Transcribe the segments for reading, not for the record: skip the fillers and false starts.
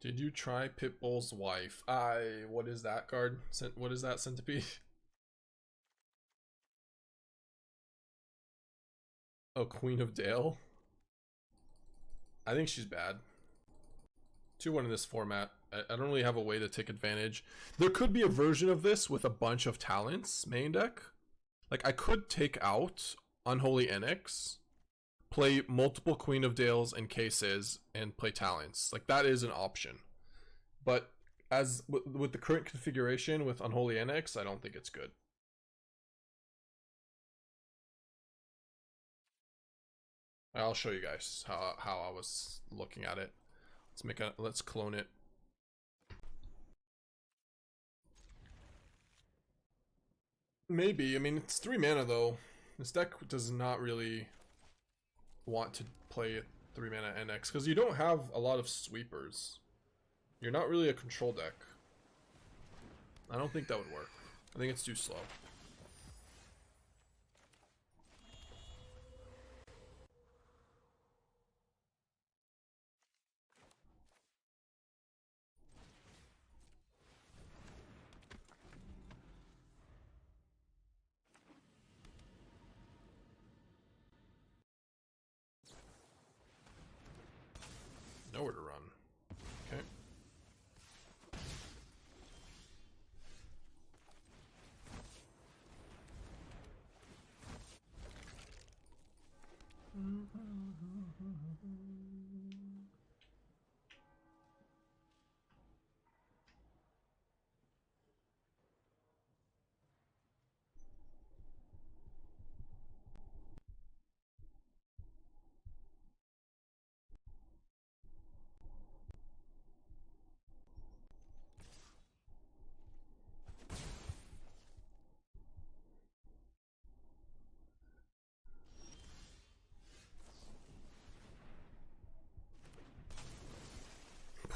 Did you try Pitbull's wife? What is that card? What is that, Centipede? Oh, Queen of Dale? I think she's bad. 2-1 in this format. I don't really have a way to take advantage. There could be a version of this with a bunch of talents main deck. Like, I could take out Unholy Annex, play multiple Queen of Dales and cases, and play talents. Like, that is an option. But as with the current configuration with Unholy Annex, I don't think it's good. I'll show you guys how I was looking at it. Let's clone it. Maybe. I mean, it's 3 mana though. This deck does not really want to play 3 mana NX because you don't have a lot of sweepers. You're not really a control deck. I don't think that would work. I think it's too slow. Nowhere to run. Okay.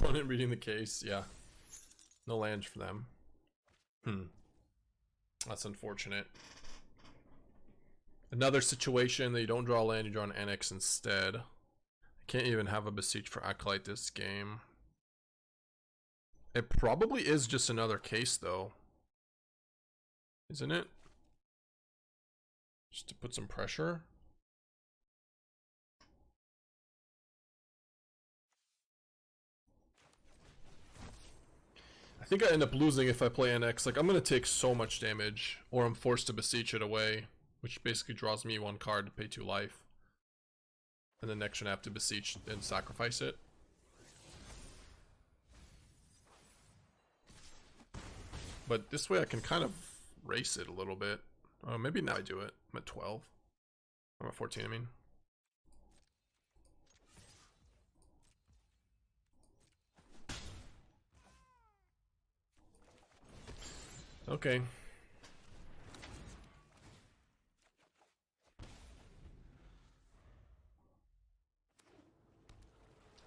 Opponent reading the case, yeah. No land for them. That's unfortunate. Another situation that you don't draw a land, you draw an Annex instead. I can't even have a Beseech for Acolyte this game. It probably is just another case though. Isn't it? Just to put some pressure. I think I end up losing if I play NX. Like, I'm gonna take so much damage, or I'm forced to Beseech it away, which basically draws me 1 card to pay 2 life. And then next turn I have to Beseech and sacrifice it. But this way I can kind of race it a little bit. Maybe now I do it. I'm at 12. I'm at 14, I mean. Okay.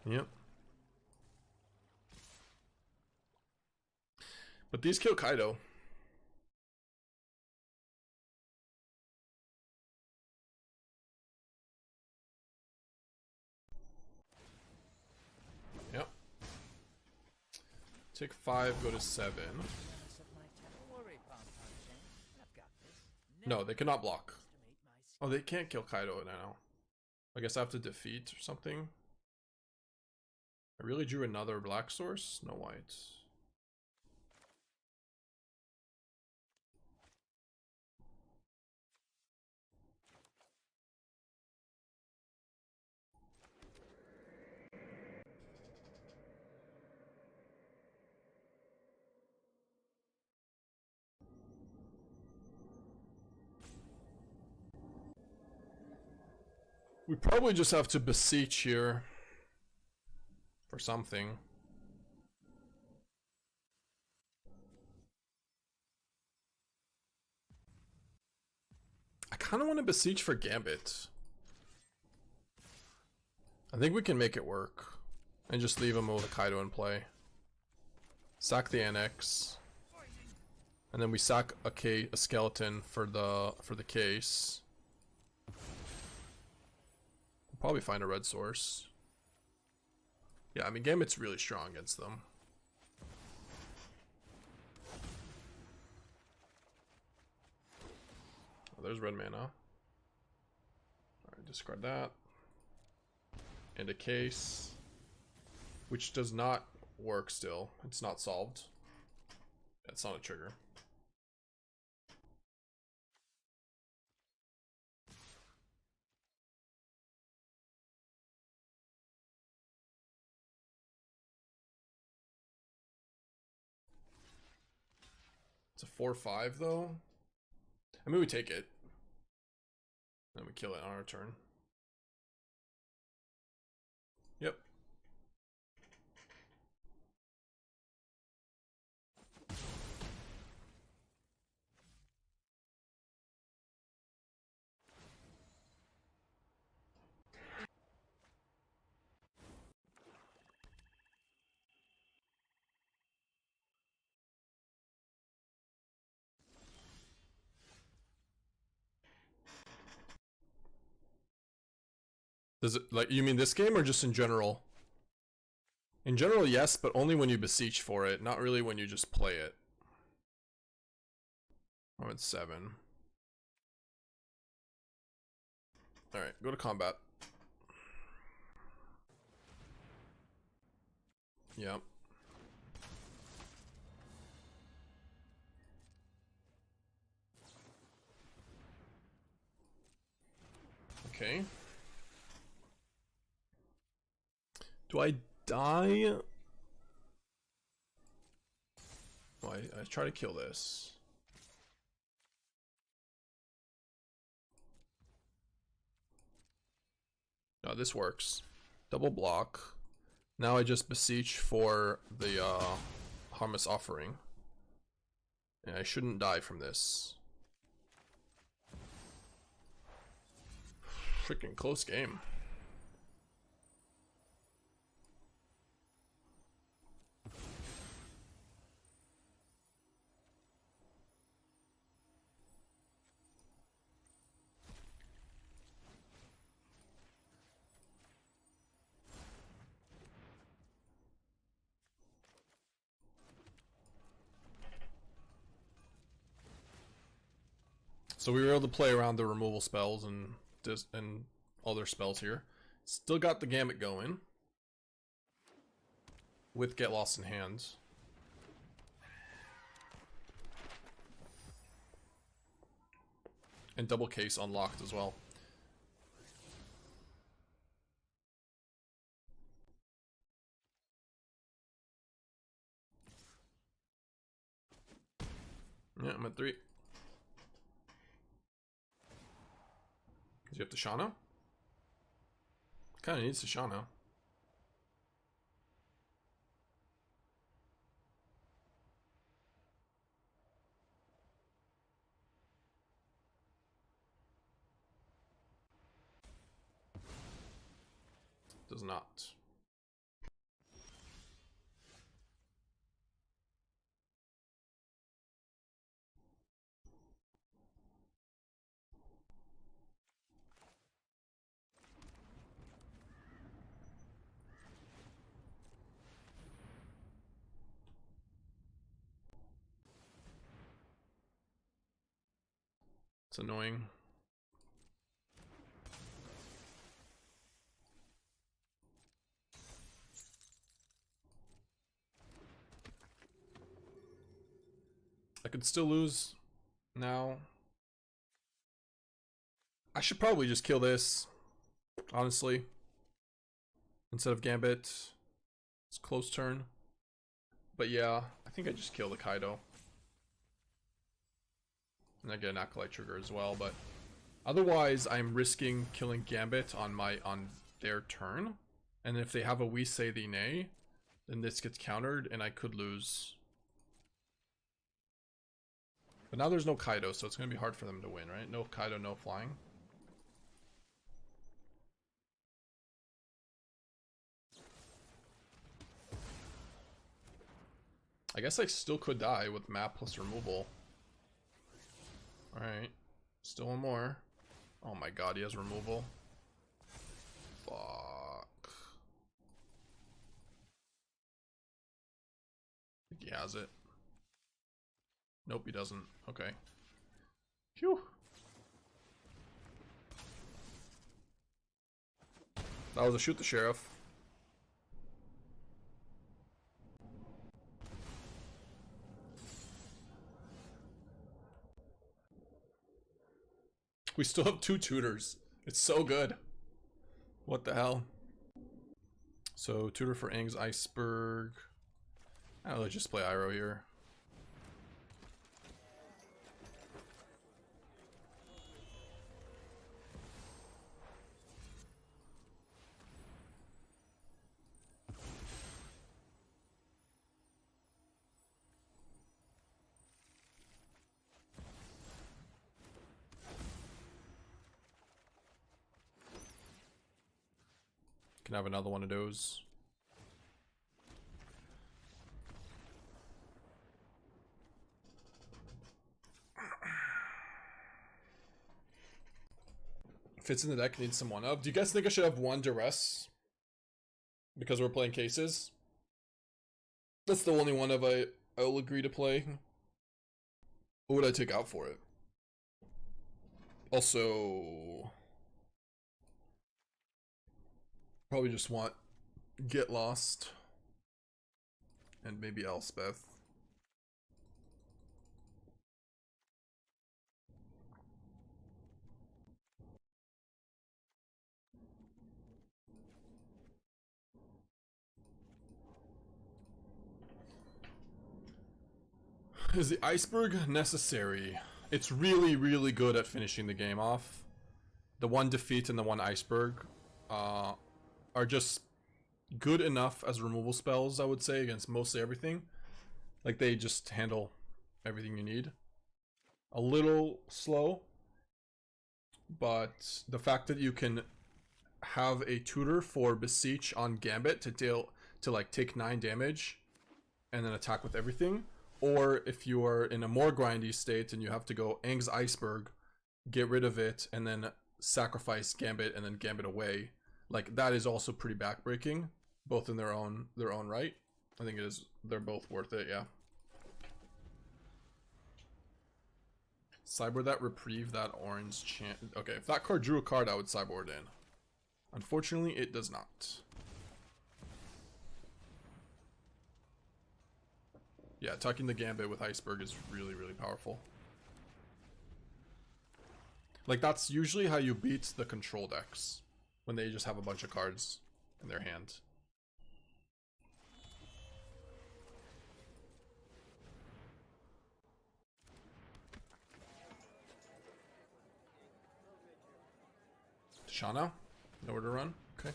Yep. But these kill Kaido. Yep. Take 5, go to 7. No, they cannot block. Oh, they can't kill Kaido now. I guess I have to defeat or something. I really drew another black source? No white. We probably just have to Beseech here for something. I kind of want to Beseech for Gambit. I think we can make it work and just leave him with a Kaido in play. Sack the Annex, and then we sack a skeleton for the case. Probably find a red source. Yeah, I mean, Gambit's really strong against them. Oh, there's red mana. Alright, discard that. And a case. Which does not work still. It's not solved. That's not a trigger. It's a 4/5 though. I mean, we take it. Then we kill it on our turn. Yep. Does it, like, you mean this game or just in general? In general, yes, but only when you beseech for it, not really when you just play it. I'm at 7. Alright, go to combat. Yep. Okay. Do I die? Oh, I try to kill this. No, this works. Double block. Now I just beseech for the Harmless Offering. And I shouldn't die from this. Freaking close game. So we were able to play around the removal spells and other spells here. Still got the Gambit going. With Get Lost in Hand. And double case unlocked as well. Yeah, I'm at 3. Does he have Tashana? Kinda needs Tashana. Does not. It's annoying. I could still lose now. I should probably just kill this, honestly, instead of Gambit. It's close turn. But yeah, I think I just kill the Kaido. And I get an Acolyte trigger as well, but otherwise I'm risking killing Gambit on their turn. And if they have a We Say Thee Nay, then this gets countered and I could lose. But now there's no Kaido, so it's going to be hard for them to win, right? No Kaido, no flying. I guess I still could die with map plus removal. Alright. Still one more. Oh my god, he has removal. Fuck. has it. Nope, he doesn't. Okay. Phew. That was a shoot the sheriff. We still have 2 tutors. It's so good. What the hell? So, tutor for Aang's Iceberg. Let's just play Iroh here. Can have another one of those. Fits in the deck, needs some 1-up. Do you guys think I should have 1 Duress? Because we're playing cases? That's the only one of I'll agree to play. What would I take out for it? Also, probably just want Get Lost and maybe Elspeth. Is the Iceberg necessary? It's really, really good at finishing the game off. The 1 defeat and the 1 Iceberg are just good enough as removal spells, I would say, against mostly everything. Like, they just handle everything you need. A little slow, but the fact that you can have a tutor for Beseech on Gambit to like take 9 damage and then attack with everything, or if you are in a more grindy state and you have to go Aang's Iceberg, get rid of it, and then sacrifice Gambit and then Gambit away, like that is also pretty backbreaking, both in their own right. I think it is. They're both worth it. Yeah. Sideboard that reprieve, that orange chant. Okay, if that card drew a card, I would sideboard in. Unfortunately, it does not. Yeah, attacking the Gambit with Iceberg is really, really powerful. Like, that's usually how you beat the control decks, when they just have a bunch of cards in their hand. Shauna? Nowhere to run? Okay.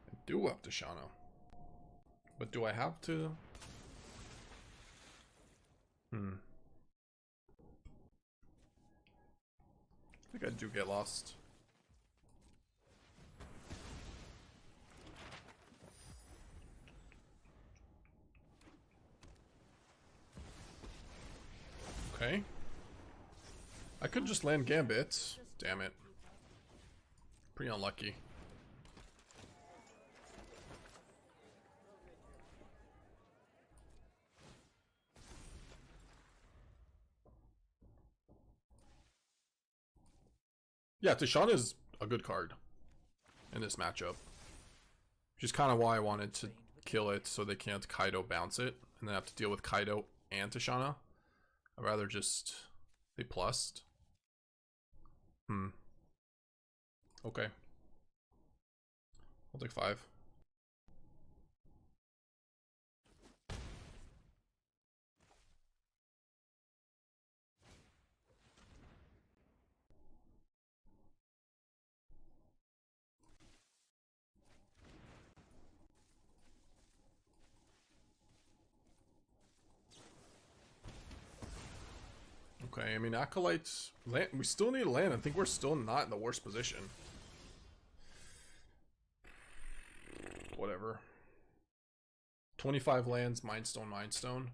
I do have to Shauna. But do I have to? I think I do get lost. Okay. I could just land Gambit. Damn it. Pretty unlucky. Yeah, Tishana is a good card in this matchup. Which is kind of why I wanted to kill it so they can't Kaido bounce it and then have to deal with Kaido and Tishana. I'd rather just be plussed. Okay. I'll take 5. Okay, I mean, Acolyte, land, we still need a land. I think we're still not in the worst position. Whatever. 25 lands, Mindstone, Mindstone.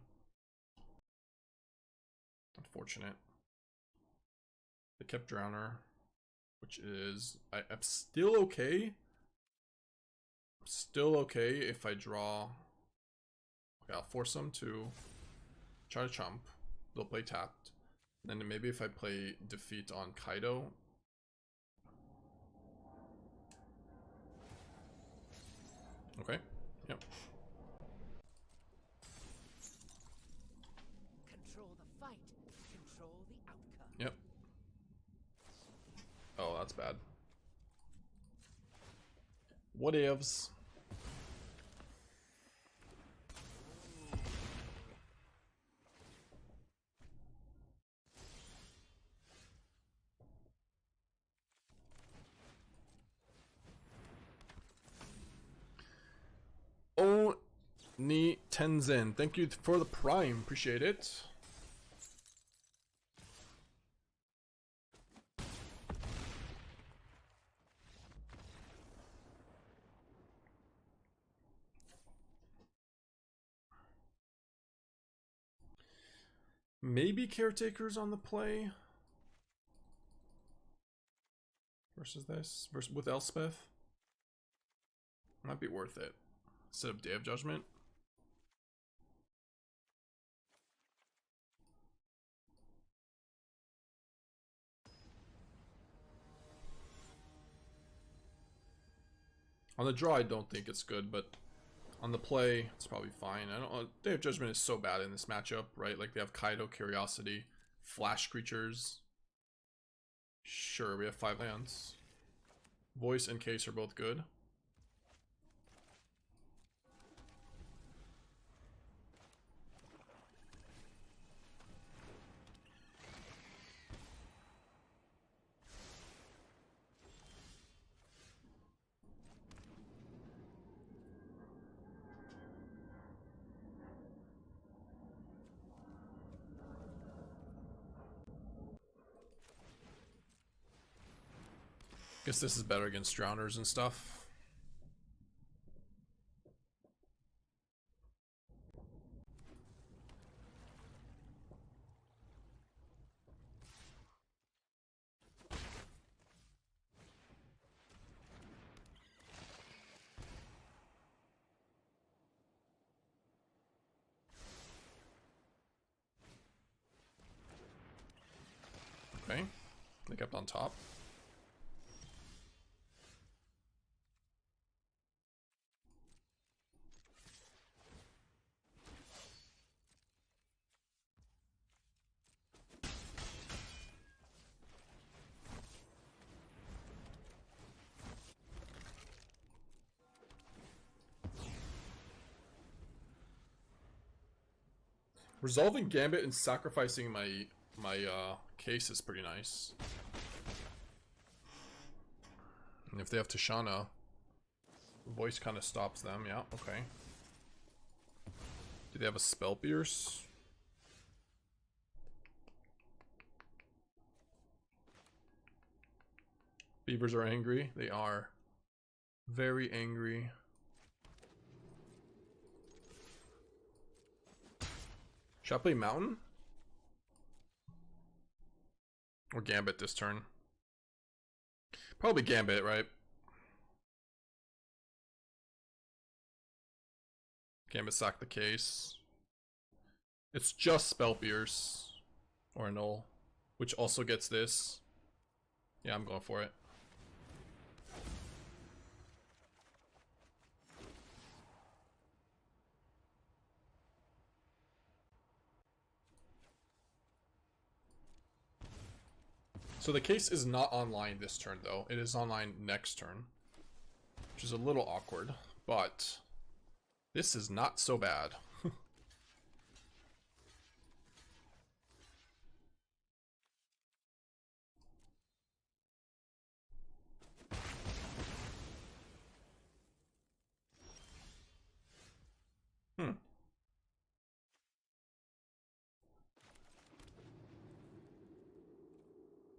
Unfortunate. They kept Drowner, which is... I'm still okay. I'm still okay if I draw... Okay, I'll force them to try to chump. They'll play tapped. And then maybe if I play defeat on Kaido. Okay, yep. Control the fight, control the outcome. Yep. Oh, that's bad. What ifs? Oh, Ni Tenzin, thank you for the prime. Appreciate it. Maybe Caretaker's on the play versus this, versus with Elspeth. Might be worth it instead of Day of Judgment. On the draw, I don't think it's good, but on the play, it's probably fine. I don't. Day of Judgment is so bad in this matchup, right? Like they have Kaido, Curiosity, Flash creatures. Sure, we have 5 lands. Voice and Case are both good. Guess this is better against Drowners and stuff. Okay, they kept on top. Resolving Gambit and sacrificing my case is pretty nice. And if they have Tishana, voice kind of stops them. Yeah, okay. Do they have a Spell Pierce? Beavers are angry. They are very angry. Should I play Mountain? Or Gambit this turn? Probably Gambit, right? Gambit sack the case. It's just Spell Pierce. Or Null. Which also gets this. Yeah, I'm going for it. So the case is not online this turn though. It is online next turn. Which is a little awkward. But this is not so bad.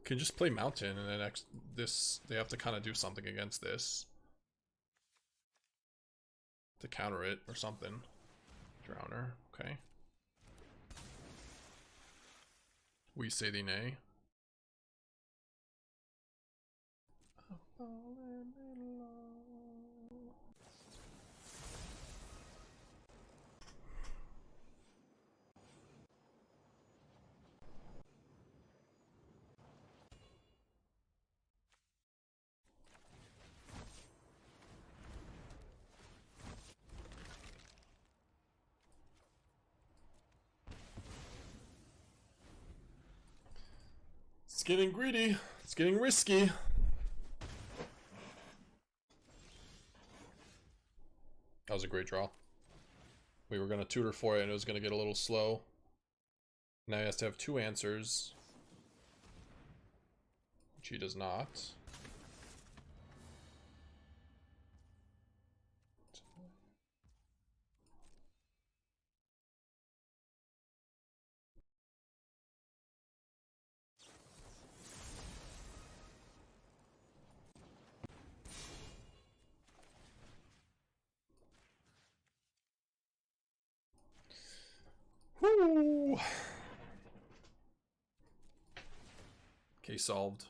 Can just play Mountain and then this they have to kind of do something against this to counter it or something. Drowner, okay. We say thee nay. It's getting greedy. It's getting risky. That was a great draw. We were going to tutor for it and it was going to get a little slow. Now he has to have 2 answers. Which he does not. Woo! Case solved.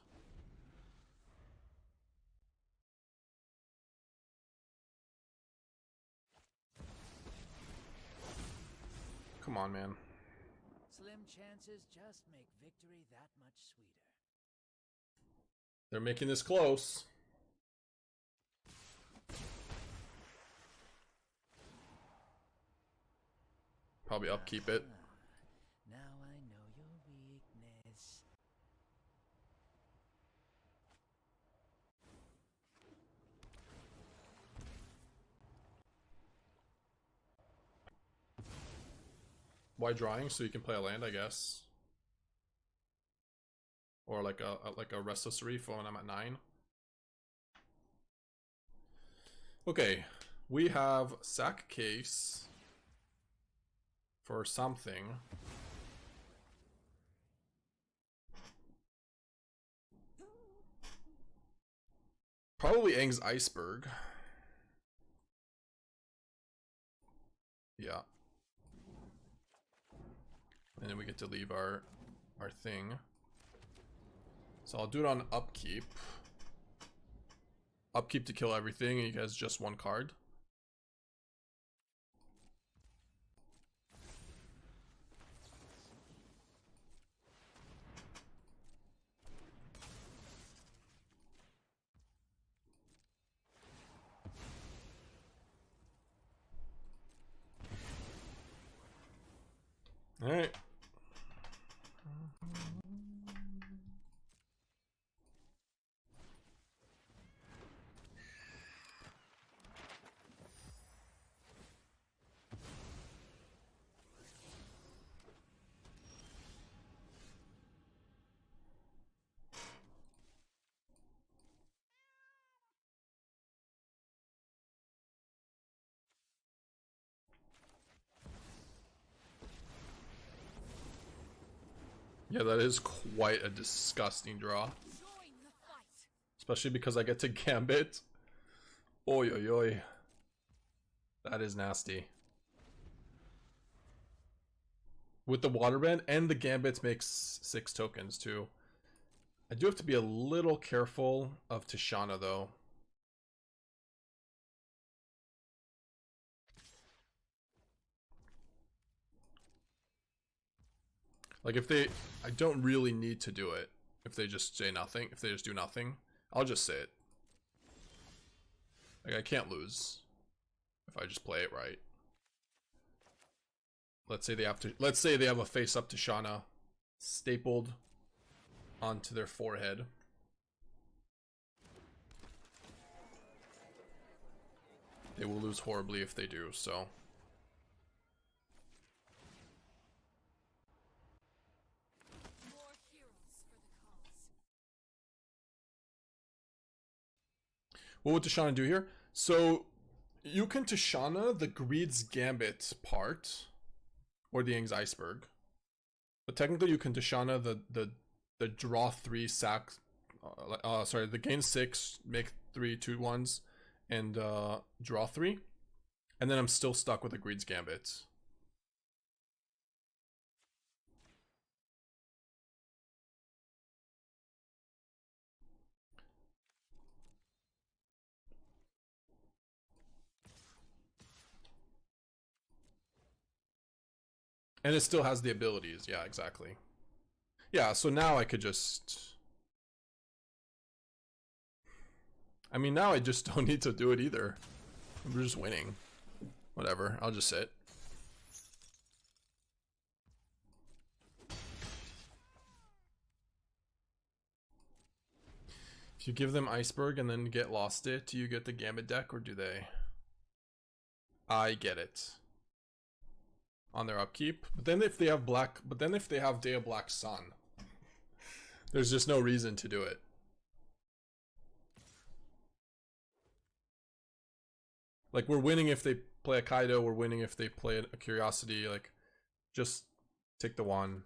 Come on, man. Slim chances just make victory that much sweeter. They're making this close. Probably upkeep it. Now I know your weakness. Why drawing? So you can play a land, I guess. Or like a Restless Reef when I'm at 9. Okay, we have sack case for something. Probably Aang's Iceberg. Yeah. And then we get to leave our thing. So I'll do it on upkeep. Upkeep to kill everything, and you guys just 1 card. All right. Yeah, that is quite a disgusting draw. Especially because I get to Gambit. Oi, oi, oi. That is nasty. With the Waterbend and the Gambit makes 6 tokens too. I do have to be a little careful of Tishana though. Like if they, I don't really need to do it. If they just say nothing, if they just do nothing, I'll just say it. Like I can't lose if I just play it right. Let's say they have to, let's say they have a face up Tishana stapled onto their forehead. They will lose horribly if they do, so. What would Tishana do here? So you can Tishana the Greed's Gambit part, or the Aang's Iceberg, but technically you can Tishana the draw 3 sack, sorry, the gain 6, make 3 2/1s, and draw 3, and then I'm still stuck with the Greed's Gambit. And it still has the abilities. Yeah, exactly. Yeah, so now I could just... I mean, now I just don't need to do it either. We're just winning. Whatever, I'll just sit. If you give them Iceberg and then get lost it, do you get the Gambit deck or do they? I get it. On their upkeep. But then if they have Day of Black Sun, there's just no reason to do it. Like, we're winning if they play a Kaido, we're winning if they play a Curiosity. Like, just take the one.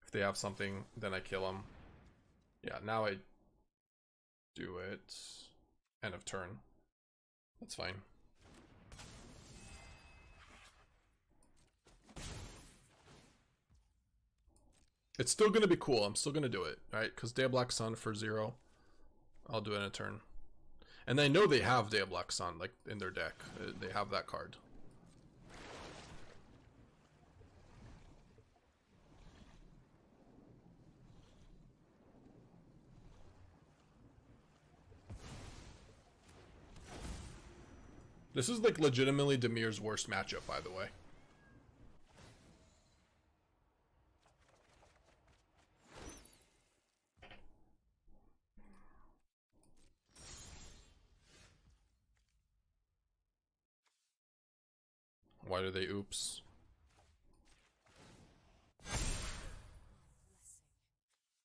If they have something, then I kill them. Yeah, now I do it. End of turn. That's fine. It's still gonna be cool. I'm still gonna do it, right? Because Day of Black Sun for 0. I'll do it in a turn. And I know they have Day of Black Sun, like, in their deck. They have that card. This is, like, legitimately Demir's worst matchup, by the way. Why do they oops?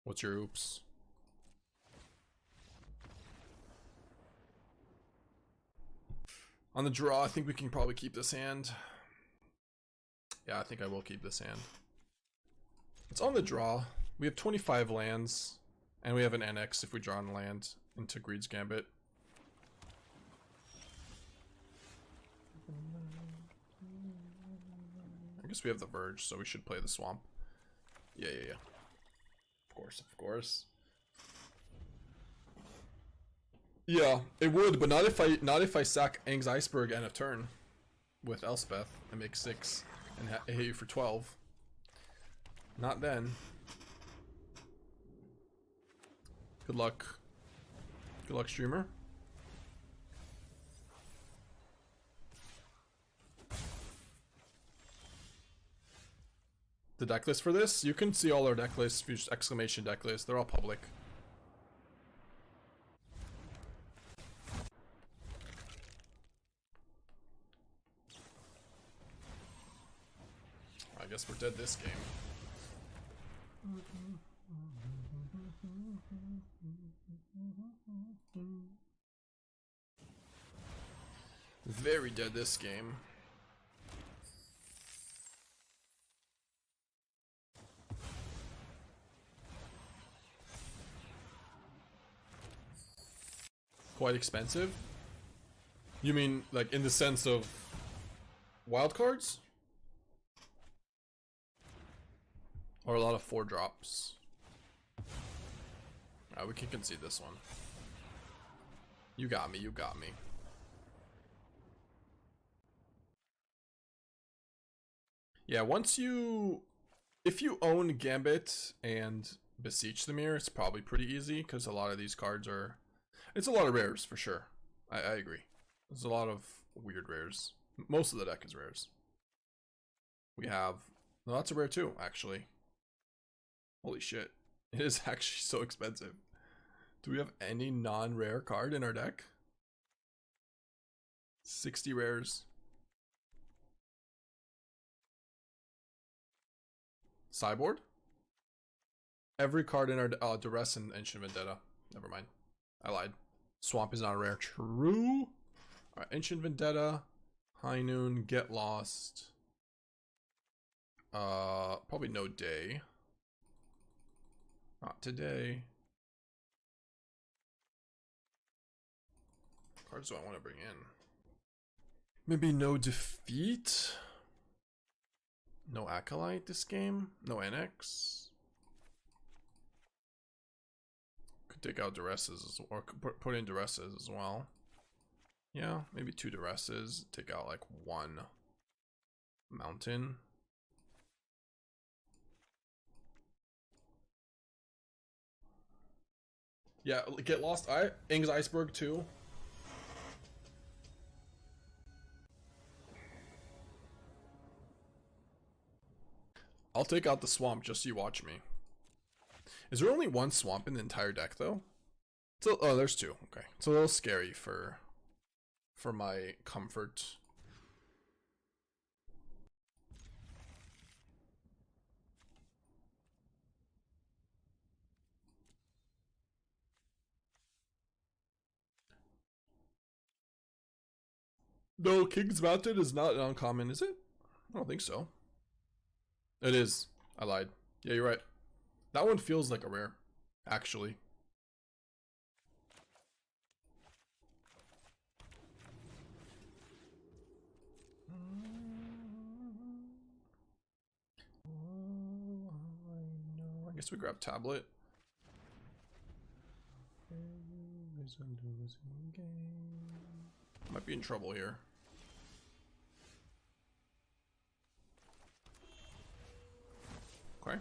What's your oops? On the draw, I think we can probably keep this hand. Yeah, I think I will keep this hand. It's on the draw. We have 25 lands, and we have an Annex if we draw on land into Greed's Gambit. I guess we have the Verge, so we should play the Swamp. Yeah. Of course. Yeah, it would, but not if I sack Aang's Iceberg end of turn with Elspeth and make 6 and hit you for 12. Not then. Good luck. Good luck, streamer. The deck list for this? You can see all our deck lists, exclamation deck list. They're all public. I guess we're dead this game. Very dead this game. Quite expensive? You mean like in the sense of wildcards? Or a lot of 4-drops? We can concede this one. You got me. Yeah, if you own Gambit and Beseech the Mirror, it's probably pretty easy because a lot of these cards are... It's a lot of rares for sure. I agree. There's a lot of weird rares. Most of the deck is rares. We have... No, that's a rare too, actually. Holy shit. It is actually so expensive. Do we have any non-rare card in our deck? 60 rares. Sideboard? Every card in our Duress and Ancient Vendetta. Never mind. I lied. Swamp is not a rare. True. Alright, Ancient Vendetta. High Noon. Get Lost. Probably no day. Not today. What cards do I want to bring in? Maybe no defeat. No Acolyte this game. No Annex. Could take out Duresses or put in Duresses as well. Yeah, maybe 2 Duresses. Take out like 1 Mountain. Yeah, get lost. Aang's Iceberg too. I'll take out the swamp just so you watch me. Is there only one swamp in the entire deck though? Oh, there's two. Okay, it's a little scary for my comfort. No, King's Mountain is not uncommon, is it? I don't think so. It is. I lied. Yeah, you're right. That one feels like a rare, actually. I guess we grab tablet. Might be in trouble here. Okay.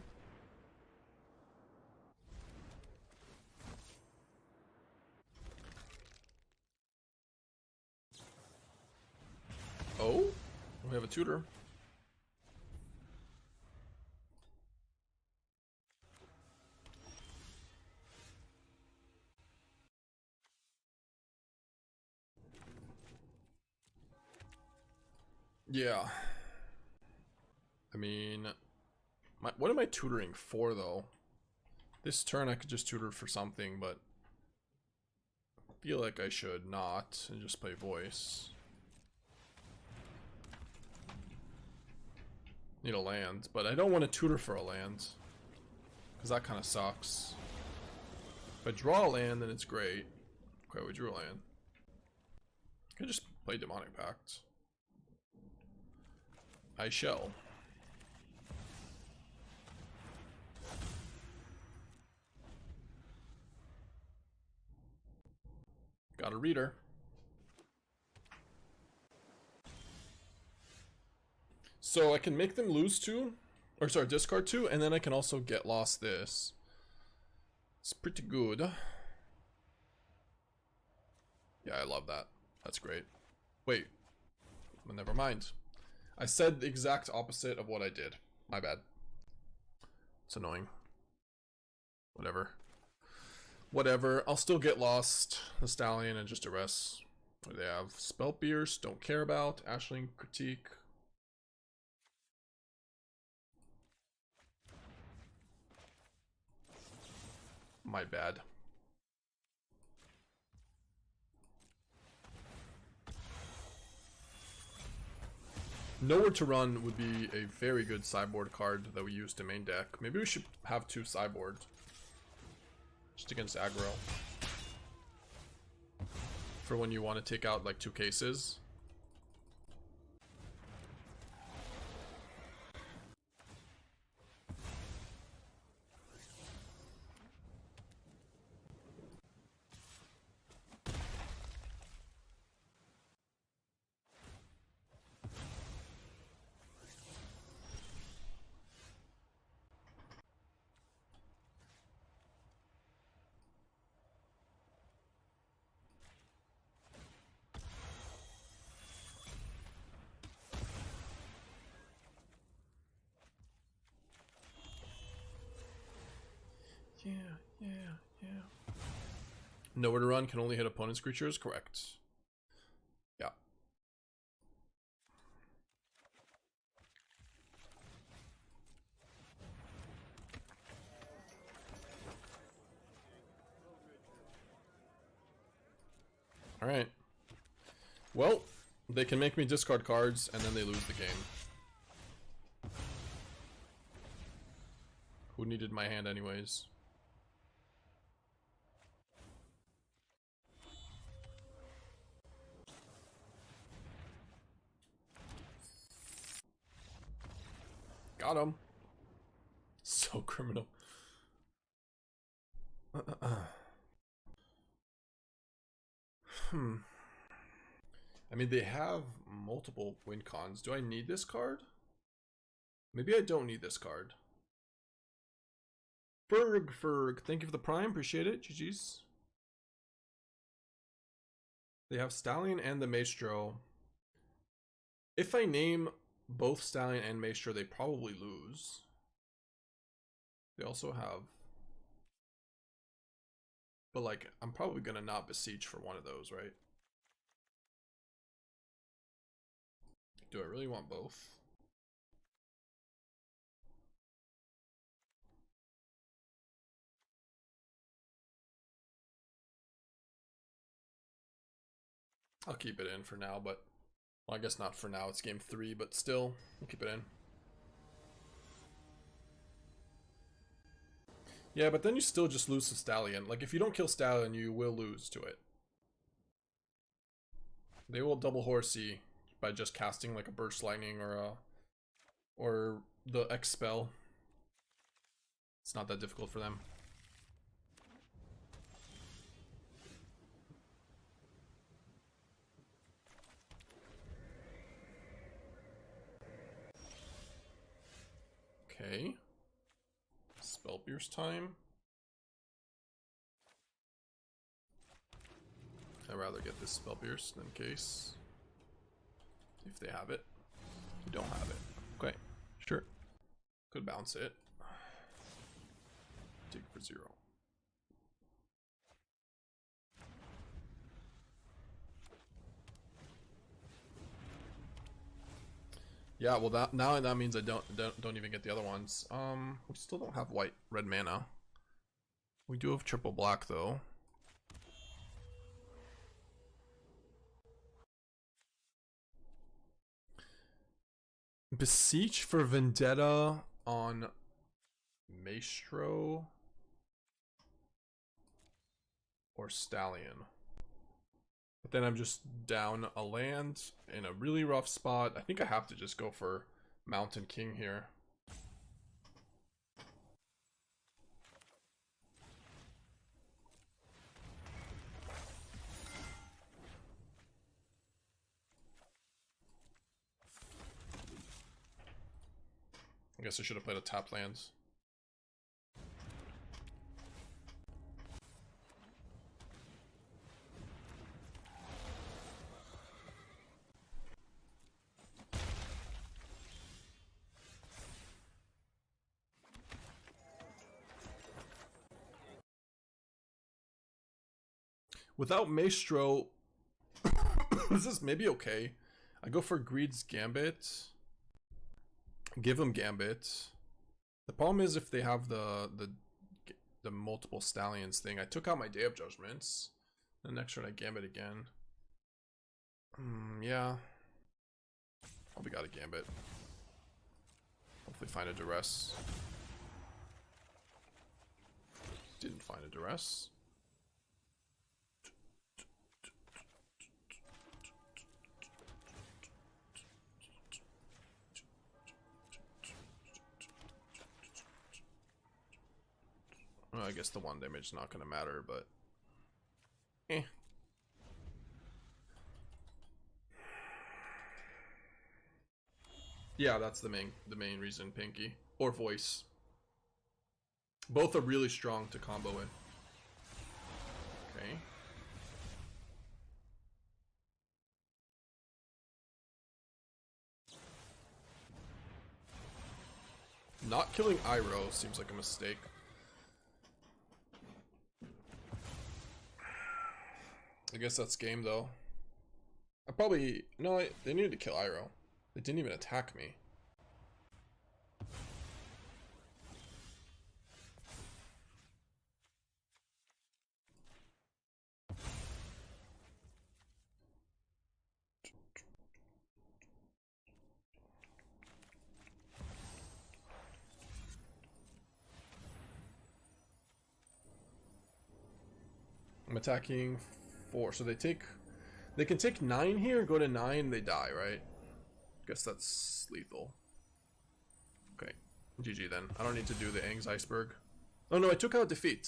Oh, we have a tutor. Yeah. I mean, what am I tutoring for though? This turn I could just tutor for something, but I feel like I should not and just play voice. Need a land, but I don't want to tutor for a land because that kind of sucks. If I draw a land, then it's great. Okay, we drew a land. I could just play Demonic Pact. I shall. Got a reader. So I can make them lose two, or sorry, discard two, and then I can also get lost this. It's pretty good. Yeah, I love that. That's great. Wait. Well, never mind. I said the exact opposite of what I did. My bad. It's annoying. Whatever. Whatever. I'll still get lost. The Stallion and just Duress. What do they have? Spell Pierce. Don't care about. Ashling Critique. My bad. Nowhere to Run would be a very good sideboard card that we use to main deck. Maybe we should have two sideboard. Just against aggro. For when you want to take out like two cases. Yeah. Nowhere to Run can only hit opponent's creatures, correct. Yeah. Alright. Well, they can make me discard cards and then they lose the game. Who needed my hand anyways? Got him. So criminal. I mean, they have multiple win cons. Do I need this card? Maybe I don't need this card. Ferg, thank you for the prime. Appreciate it. GG's. They have Stallion and the Maestro. If I name both Stallion and Maestro, they probably lose. They also have... But like, I'm probably gonna not Beseech for one of those, right? Do I really want both? I'll keep it in for now, but... Well, I guess not for now, it's game 3, but still, we'll keep it in. Yeah, but then you still just lose to Stallion. Like, if you don't kill Stallion, you will lose to it. They will double Horsey by just casting like a Burst Lightning or the X spell. It's not that difficult for them. Okay. Spell Pierce time. I'd rather get this Spell Pierce than Case. If they have it. We don't have it. Okay, sure. Could bounce it. Dig for 0. Yeah, well that means I don't even get the other ones. We still don't have red mana. We do have triple black though. Beseech for Vendetta on Maestro or Stallion. But then I'm just down a land in a really rough spot. I think I have to just go for Mountain King here. I guess I should have played a tap lands. Without Maestro, this is maybe okay. I go for Greed's Gambit. Give them Gambit. The problem is if they have the multiple Stallions thing. I took out my Day of Judgments. The next turn I Gambit again. Yeah. Probably got a Gambit. Hopefully find a Duress. Didn't find a Duress. Well, I guess the 1 damage is not going to matter, but yeah, that's the main reason. Pinky or Voice, both are really strong to combo in. Okay. Not killing Iroh seems like a mistake. I guess that's game though. They needed to kill Iroh. They didn't even attack me. I'm attacking 4, so they can take 9 here, go to 9, they die, right? Guess that's lethal. Okay, GG then. I don't need to do the Aang's Iceberg. Oh no, I took out Defeat.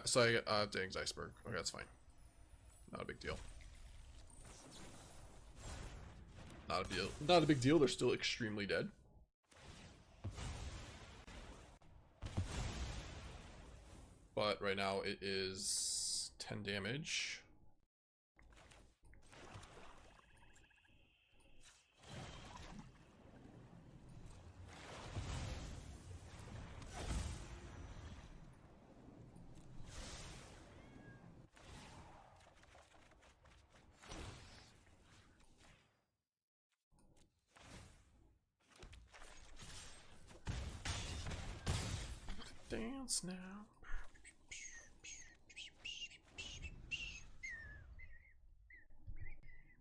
So I have the Aang's Iceberg. Okay, that's fine. Not a big deal. Not a big deal, they're still extremely dead. But right now it is 10 damage. dance now.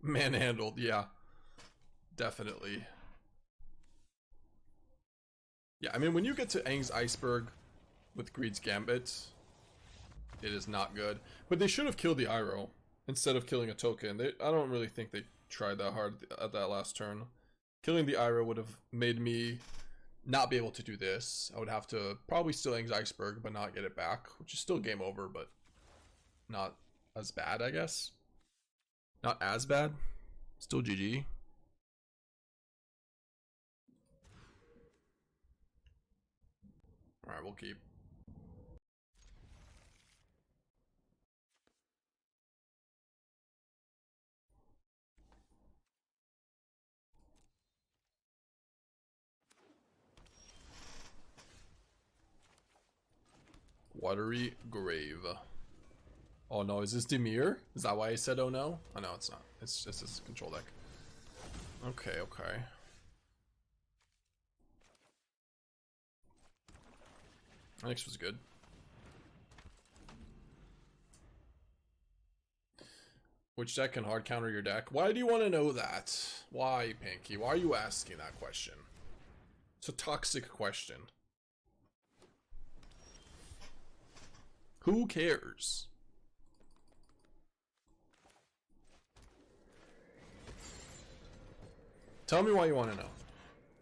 Manhandled, yeah. Definitely. Yeah, I mean, when you get to Aang's Iceberg with Greed's Gambit, it is not good. But they should have killed the Iroh instead of killing a token. I don't really think they tried that hard at that last turn. Killing the Iroh would have made me not be able to do this. I would have to probably steal Aang's Iceberg, but not get it back, which is still game over, but not as bad, I guess. Not as bad. Still GG. Alright, we'll keep. Watery Grave. Oh no, is this Dimir? Is that why I said oh no? Oh no, it's not. It's just this control deck. Okay, okay. Annex was good. Which deck can hard counter your deck? Why do you want to know that? Why, Pinky? Why are you asking that question? It's a toxic question. Who cares? Tell me why you want to know.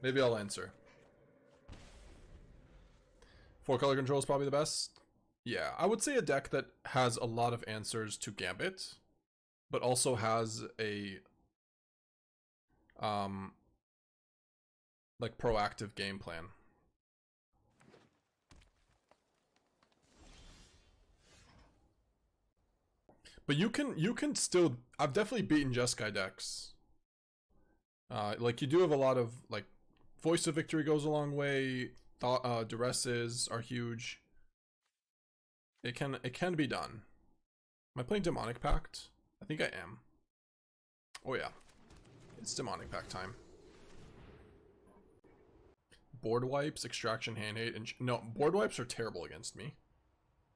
Maybe I'll answer. 4-color control is probably the best. Yeah, I would say a deck that has a lot of answers to Gambit, but also has a like proactive game plan. But you can still, I've definitely beaten Jeskai decks. Like you do have a lot of like Voice of Victory goes a long way. Duresses are huge. It can be done. Am I playing Demonic Pact? I think I am. Oh yeah, it's Demonic Pact time. Board wipes, extraction, hand hate, and no, board wipes are terrible against me.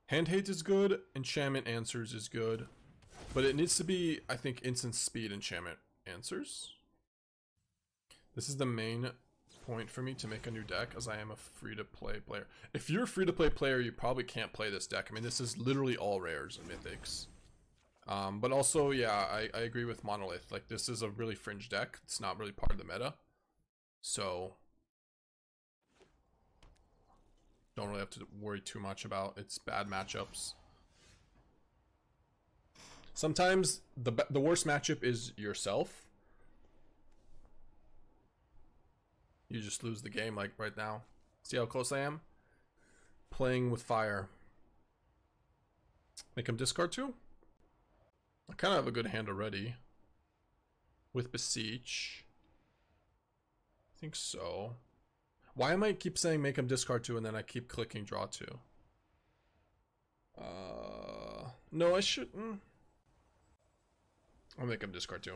Hand hate is good, enchantment answers is good, but it needs to be, I think, instant speed enchantment answers. This is the main point for me to make a new deck, as I am a free-to-play player. If you're a free-to-play player, you probably can't play this deck. I mean, this is literally all rares and mythics. But also, yeah, I agree with Monolith. Like, this is a really fringe deck. It's not really part of the meta. So, don't really have to worry too much about its bad matchups. Sometimes the worst matchup is yourself. You just lose the game, like right now. See how close I am? Playing with fire. Make him discard too? I kind of have a good hand already. With Beseech. I think so. Why am I keep saying make him discard 2 and then I keep clicking draw 2? No, I shouldn't. I'll make him discard 2.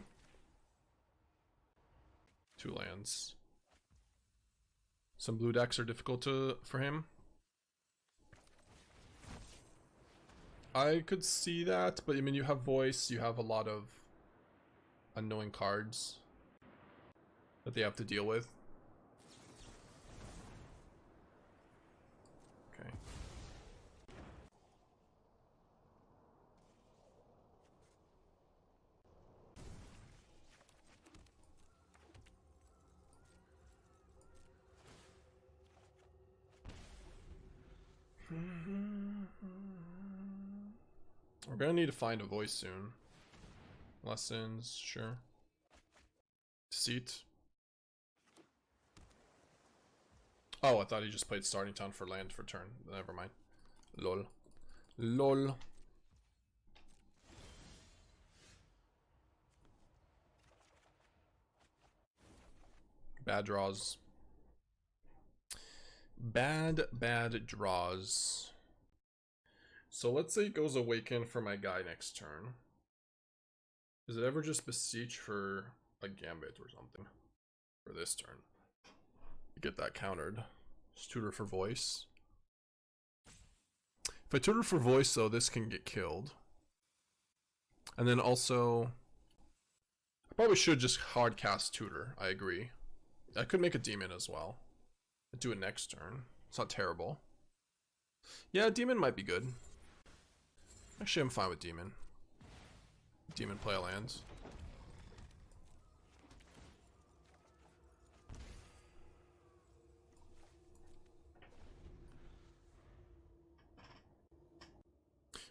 2 lands. Some blue decks are difficult for him. I could see that, but I mean, you have voice, you have a lot of annoying cards that they have to deal with. Okay. We're gonna need to find a voice soon. Lessons, sure. Deceit. Oh, I thought he just played Starting Town for land for turn. Never mind. Lol. Lol. Bad draws. Bad draws. So let's say it goes Awaken for my guy next turn. Is it ever just Beseech for a Gambit or something? For this turn. Get that countered. Just tutor for voice. If I tutor for voice, though, this can get killed. And then also, I probably should just hard cast tutor. I agree. I could make a demon as well. I'd do it next turn. It's not terrible. Yeah, demon might be good. Actually, I'm fine with demon. Demon play a land.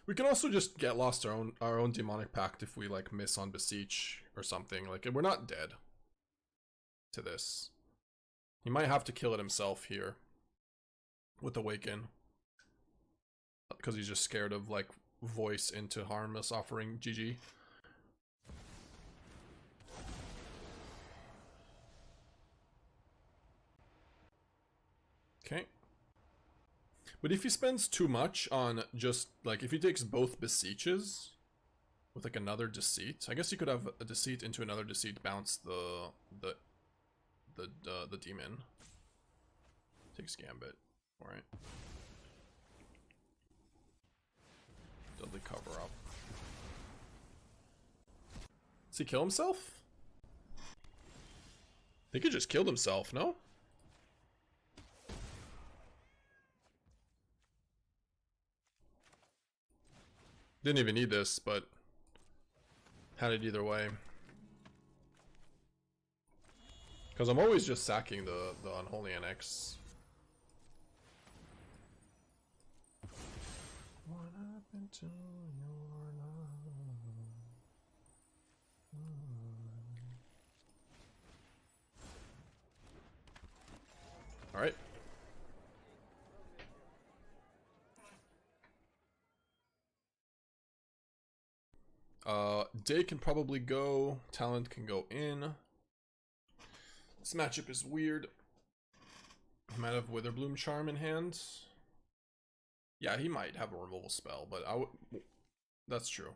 We can also just get lost our own Demonic Pact if we like miss on Beseech or something. Like, we're not dead to this. He might have to kill it himself here with Awaken, because he's just scared of like voice into Harmless Offering. GG. Okay. But if he spends too much on just, like, if he takes both Beseeches with, like, another Deceit, I guess he could have a Deceit into another Deceit, bounce the demon. Takes Gambit. Alright. Deadly cover up. Does he kill himself? I think he just killed himself, no? Didn't even need this, but had it either way. Because I'm always just sacking the Unholy Annex. What happened to your love? Alright. Day can probably go. Talent can go in. This matchup is weird. He might have Witherbloom Charm in hand. Yeah, he might have a removal spell, but that's true.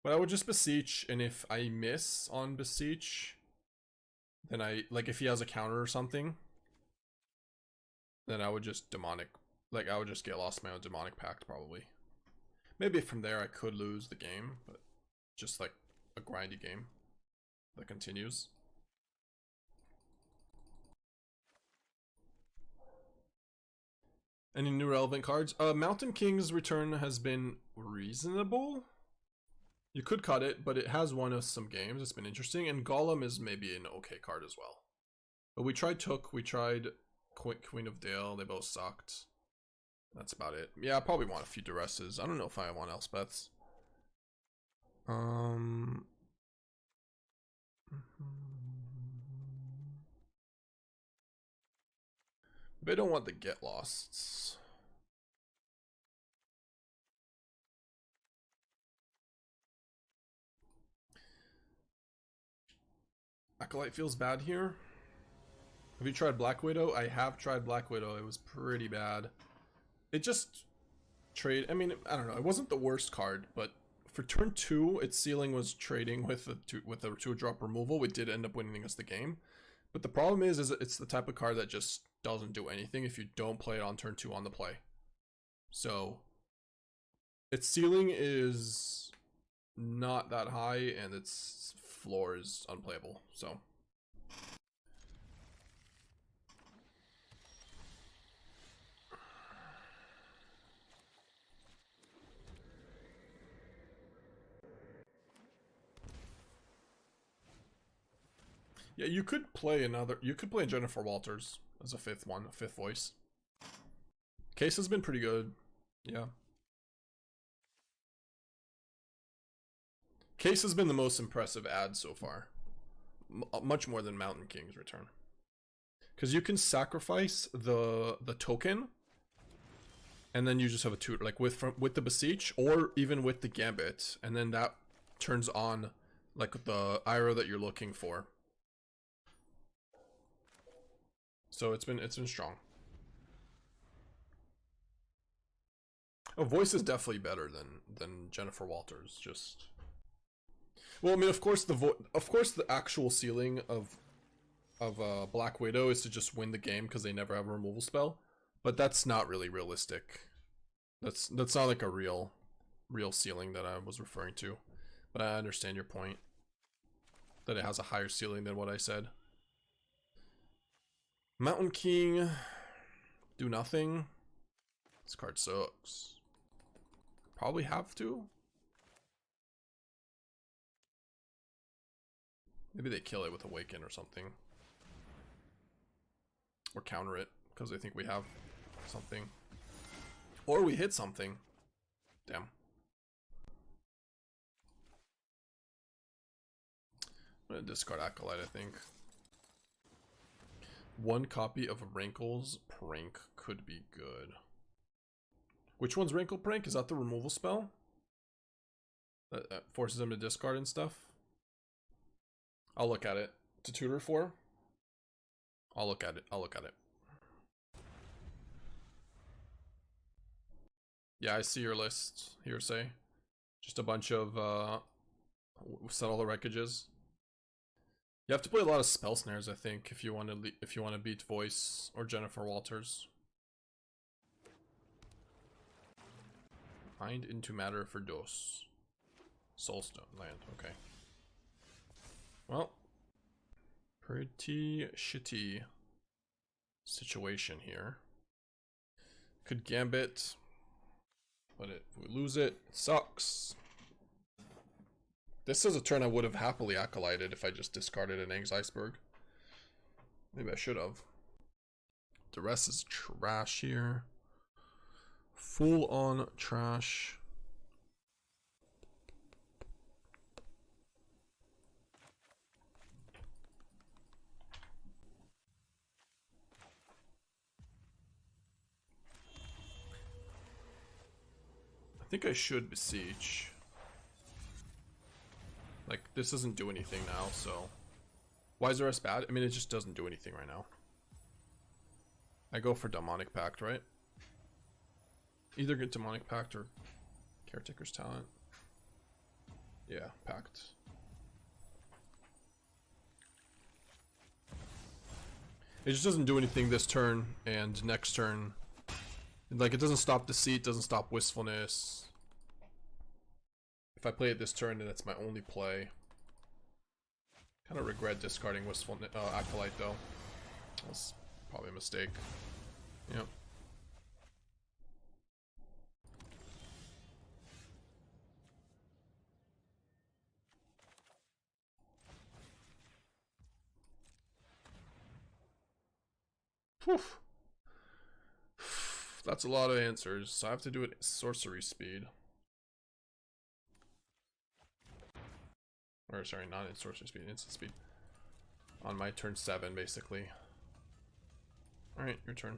But I would just Beseech, and if I miss on Beseech, then if he has a counter or something, then I would just I would just get lost my own Demonic Pact probably. Maybe from there I could lose the game, but just like a grindy game that continues. Any new relevant cards? Mountain King's return has been reasonable. You could cut it, but it has won us some games. It's been interesting, and Gollum is maybe an okay card as well. But we tried Took, we tried Queen of Dale, they both sucked. That's about it. Yeah, I probably want a few Duresses. I don't know if I want Elspeths. They don't want the Get Losts. Acolyte feels bad here. Have you tried Black Widow? I have tried Black Widow. It was pretty bad. It just I mean, I don't know. It wasn't the worst card, but for turn 2, its ceiling was trading with a 2-drop removal. We did end up winning us the game. But the problem is it's the type of card that just doesn't do anything if you don't play it on turn 2 on the play. So its ceiling is not that high, and its floor is unplayable. So yeah, you could play Jennifer Walters as a fifth voice. Case has been pretty good. Yeah. Case has been the most impressive ad so far. Much more than Mountain King's return. Because you can sacrifice the token, and then you just have a tutor, like with the Beseech, or even with the Gambit, and then that turns on like the Iroh that you're looking for. So it's been strong. Oh, voice is definitely better than Jennifer Walters. Just, well, I mean, of course the actual ceiling of Black Widow is to just win the game because they never have a removal spell, but that's not really realistic. That's not like a real ceiling that I was referring to, but I understand your point that it has a higher ceiling than what I said. Mountain King, do nothing. This card sucks. Probably have to. Maybe they kill it with Awaken or something. Or counter it, because they think we have something. Or we hit something. Damn. I'm gonna discard Acolyte, I think. One copy of Wrinkle's Prank could be good. Which one's Wrinkle Prank? Is that the removal spell? That forces him to discard and stuff? I'll look at it. To tutor for? I'll look at it. I'll look at it. Yeah, I see your list. Hearsay. Just a bunch of settle the wreckages. You have to play a lot of spell snares, I think, if you want to beat Voice or Jennifer Walters. Mind into matter for Dos. Soulstone land. Okay. Well, pretty shitty situation here. Could Gambit, but if we lose it, it sucks. This is a turn I would have happily Acolyted if I just discarded an Aang's Iceberg. Maybe I should have. Duress is trash here. Full on trash. I think I should Beseech. Like, this doesn't do anything now, so... Why is Duress bad? I mean, it just doesn't do anything right now. I go for Demonic Pact, right? Either get Demonic Pact or Caretaker's Talent. Yeah, Pact. It just doesn't do anything this turn, and next turn... Like, it doesn't stop Deceit, doesn't stop Wistfulness. If I play it this turn, then it's my only play. Kind of regret discarding Wistfulness, Acolyte, though. That's probably a mistake. Yep. Whew. That's a lot of answers, so I have to do it at sorcery speed. Or sorry, not in sorcery speed, instant speed. On my turn 7, basically. Alright, your turn.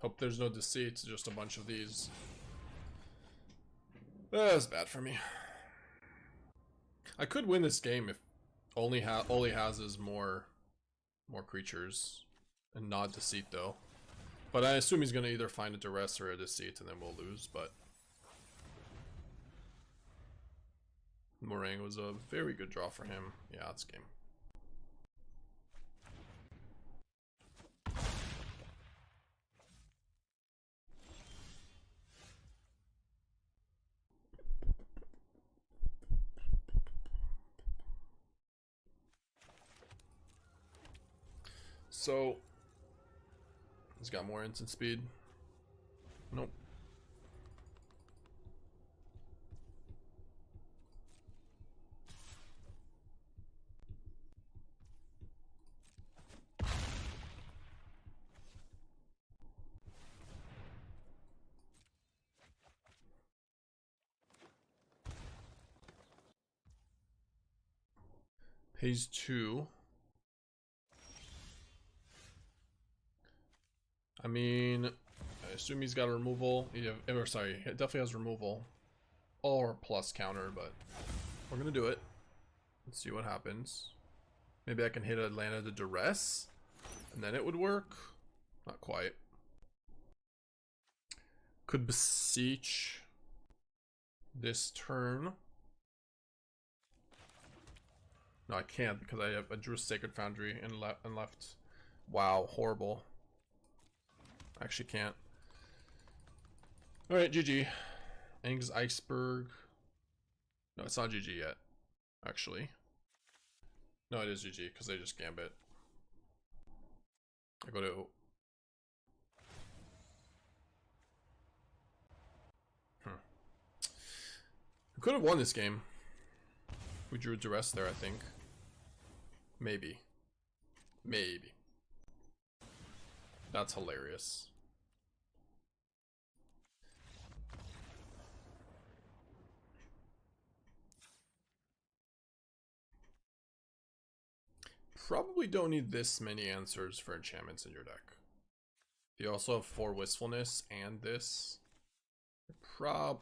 Hope there's no Deceit, just a bunch of these. That's bad for me. I could win this game if all he has is more creatures and not Deceit, though. But I assume he's gonna either find a Duress or a Deceit, and then we'll lose. But Morang was a very good draw for him. Yeah, it's game. So, he's got more instant speed. Nope. Pays 2. I mean, I assume he's got a removal. Or sorry, it definitely has removal. Or plus counter, but we're gonna do it. Let's see what happens. Maybe I can hit Atlanta to Duress, and then it would work. Not quite. Could Beseech this turn. No, I can't because I drew a Sacred Foundry and left. Wow, horrible. I actually can't. Alright, GG. Aang's Iceberg. No, it's not GG yet. Actually. No, it is GG because they just Gambit. I go to... We could have won this game. We drew a Duress there, I think. Maybe. Maybe. That's hilarious. Probably don't need this many answers for enchantments in your deck. You also have 4 Wistfulness and this.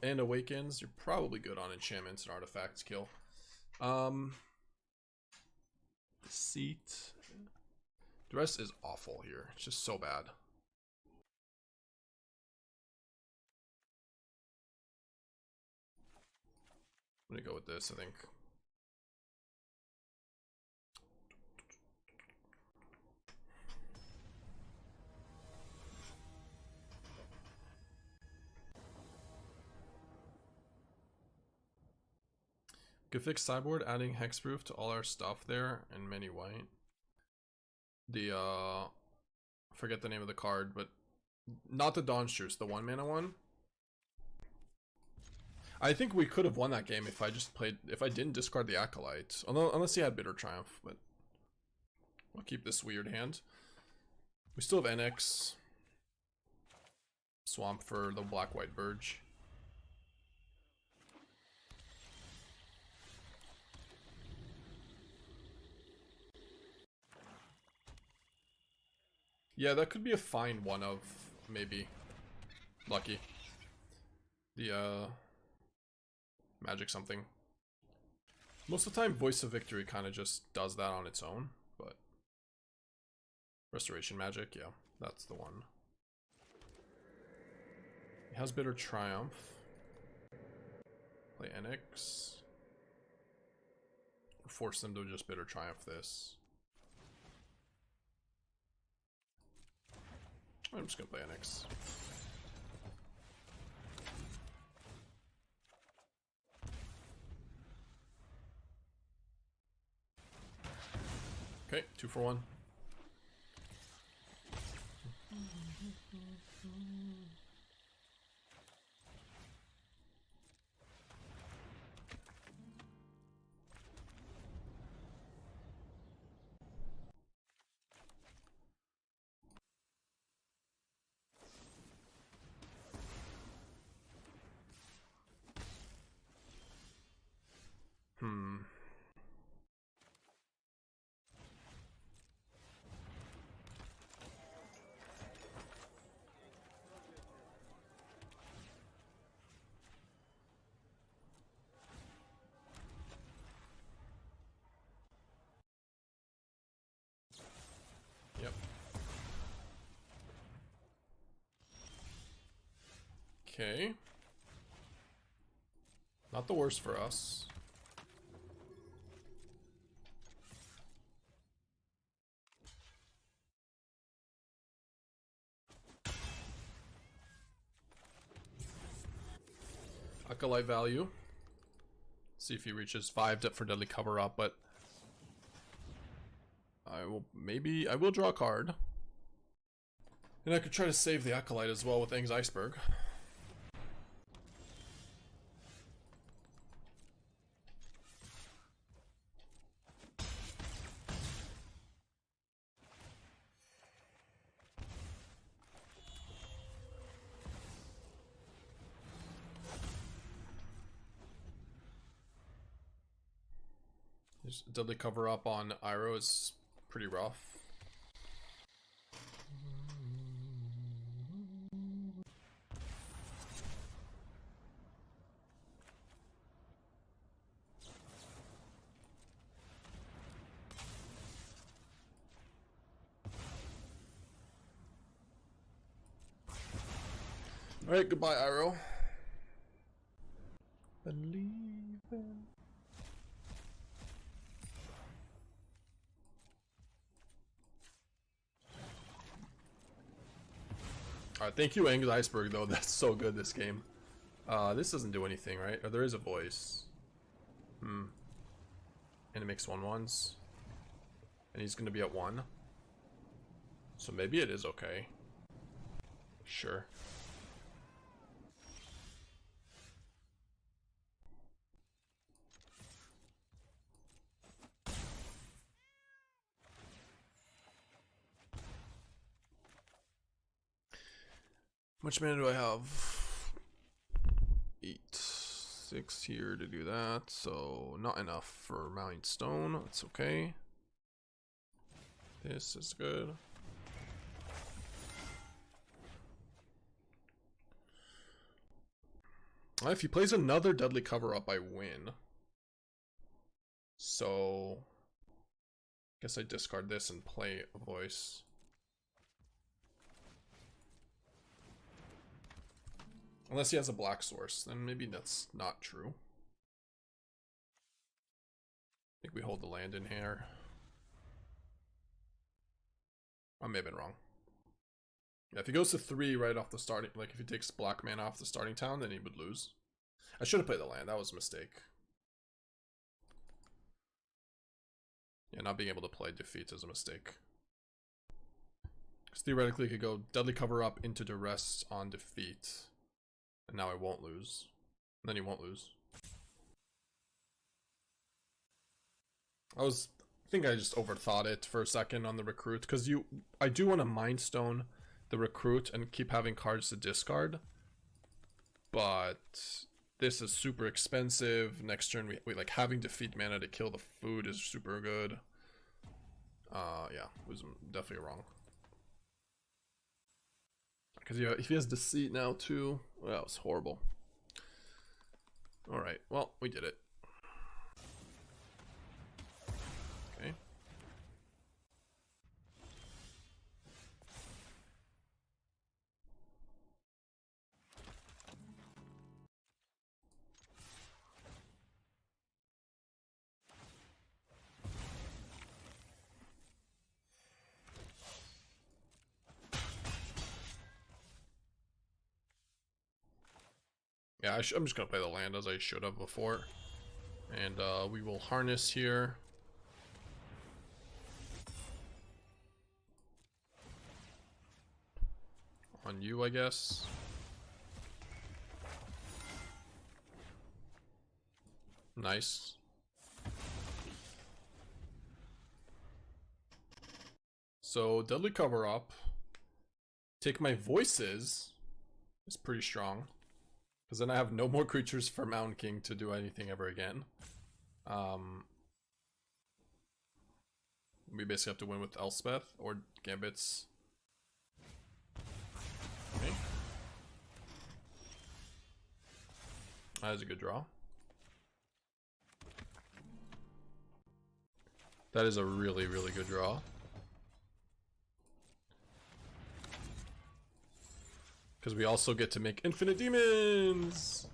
And Awakens. You're probably good on enchantments and artifacts kill. Deceit. The rest is awful here. It's just so bad. I'm gonna go with this, I think. Could fix Sideboard, adding hexproof to all our stuff there, and many white. The I forget the name of the card, but not the Dawn's Truce, the 1-mana one. I think we could have won that game if I didn't discard the Acolyte. Unless he had Bitter Triumph, but we'll keep this weird hand. We still have Annex. Swamp for the Black-White Verge. Yeah, that could be a fine one of, maybe. Lucky. The, magic something. Most of the time, Voice of Victory kind of just does that on its own, but... Restoration Magic, yeah, that's the one. It has Bitter Triumph. Play Annex. Force them to just Bitter Triumph this. I'm just gonna play Annex. Okay, 2 for 1. Yep. Okay. Not the worst for us. Acolyte value. See if he reaches 5 for deadly cover up, but I will draw a card. And I could try to save the Acolyte as well with Aang's Iceberg. Deadly cover up on Iroh is pretty rough. Alright, goodbye, Iroh. Believe in. Alright, thank you, Aang Iceberg, though. That's so good, this game. This doesn't do anything, right? Or there is a voice. And it makes 1/1s. And he's gonna be at 1. So maybe it is okay. Sure. How much mana do I have? 8. 6 here to do that, so not enough for Mounting Stone. That's okay. This is good. If he plays another Deadly Cover Up, I win. So, guess I discard this and play a voice. Unless he has a black source, then maybe that's not true. I think we hold the land in here. I may have been wrong. Yeah, if he goes to 3 right off the starting, like if he takes black mana off the starting town, then he would lose. I should have played the land, that was a mistake. Yeah, not being able to play defeat is a mistake. Because theoretically, he could go Deadly Cover Up into Duress on defeat. And now I won't lose. And then he won't lose. I think I just overthought it for a second on the recruit. Because I do want to Mind Stone the recruit and keep having cards to discard. But this is super expensive. Next turn, we like having defeat mana to kill the food is super good. Yeah, it was definitely wrong. Because if he has Deceit now too, well, that was horrible. Alright, well, we did it. Okay. Yeah, I'm just gonna play the land as I should have before. And we will harness here. On you, I guess. Nice. So, Deadly Cover Up. Take my voices. Is pretty strong. Because then I have no more creatures for Mountain King to do anything ever again. We basically have to win with Elspeth or Gambit's. Okay. That is a good draw. That is a really, really good draw. Because we also get to make infinite demons!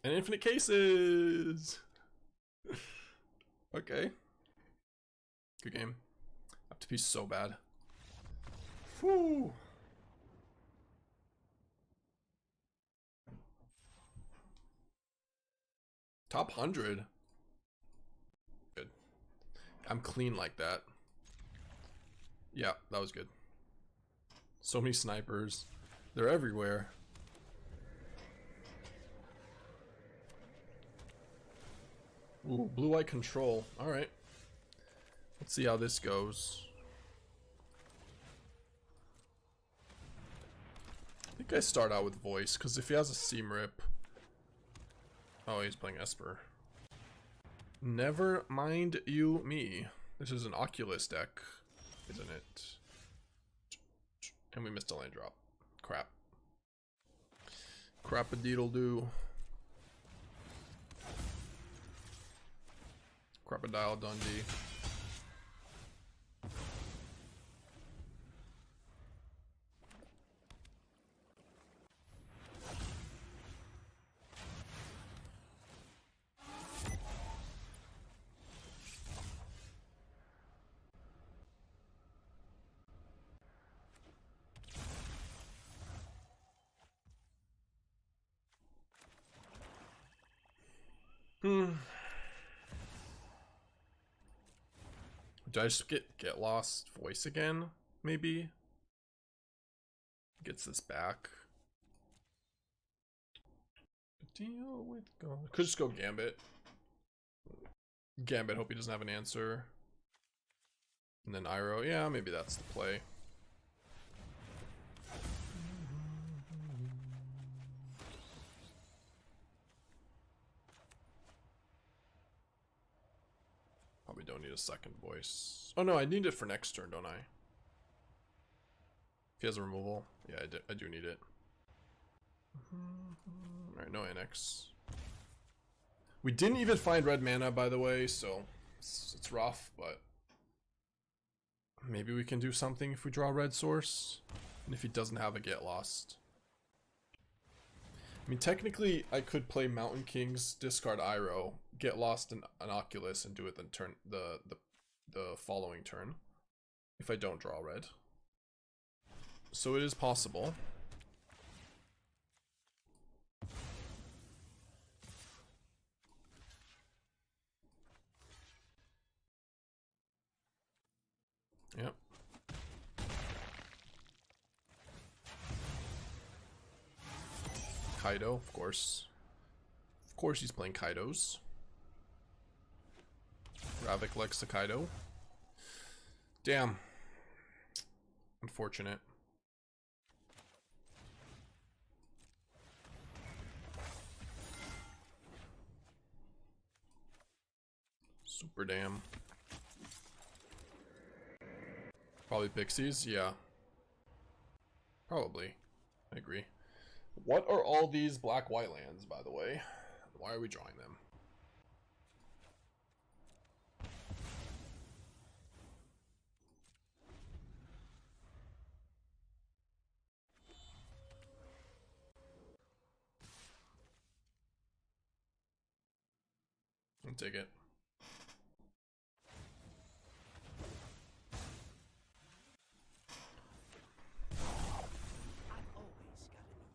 And infinite cases! Okay. Good game. I have to be so bad. Whew! Top 100. Good. I'm clean like that. Yeah, that was good. So many snipers. They're everywhere. Ooh, blue-white control. Alright. Let's see how this goes. I think I start out with voice, because if he has a seam rip. Oh, he's playing Esper. Never mind you, me. This is an Oculus deck, isn't it? And we missed a land drop. Crap. Crap-a-deedle-doo. Crocodile Dundee. Did I just get lost voice again? Maybe? Gets this back. Deal with God. Could just go Gambit. Gambit, hope he doesn't have an answer. And then Iroh. Yeah, maybe that's the play. Probably don't need a second voice. Oh no, I need it for next turn, don't I? If he has a removal. Yeah, I do need it. Alright, no Annex. We didn't even find red mana, by the way, so it's rough, but maybe we can do something if we draw red source. And if he doesn't have a get lost. I mean, technically, I could play Mountain Kings, discard Iroh, get lost in an Oculus, and do it then turn the following turn. If I don't draw red. So it is possible. Yep. Kaido, of course. Of course he's playing Kaidos. Ravik likes the Kaido. Damn. Unfortunate. Super damn. Probably Pixies, yeah. Probably. I agree. What are all these black-white lands, by the way? Why are we drawing them? I'll take it.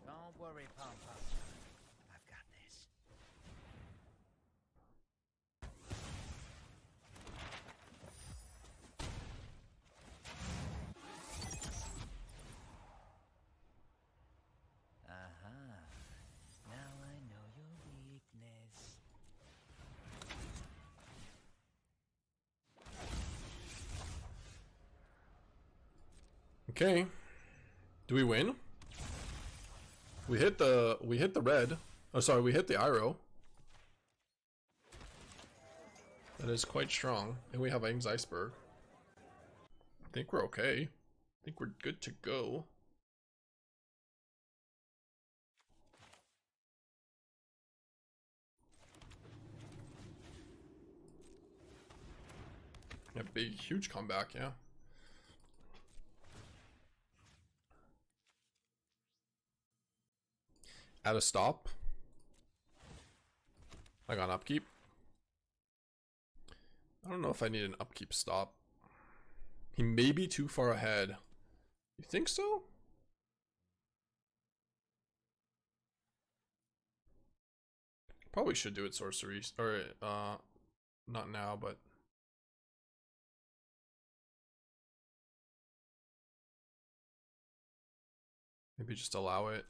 Don't worry, Pom Pom. I've got this. Now I know your weakness. Okay. Do we win? We hit the red. Oh, sorry, we hit the Iroh. That is quite strong. And we have Aang's Iceberg. I think we're okay. I think we're good to go. A big, huge comeback, yeah. At a stop. I got an upkeep. I don't know if I need an upkeep stop. He may be too far ahead. You think so? Probably should do it sorcery. Or, not now, but... maybe just allow it.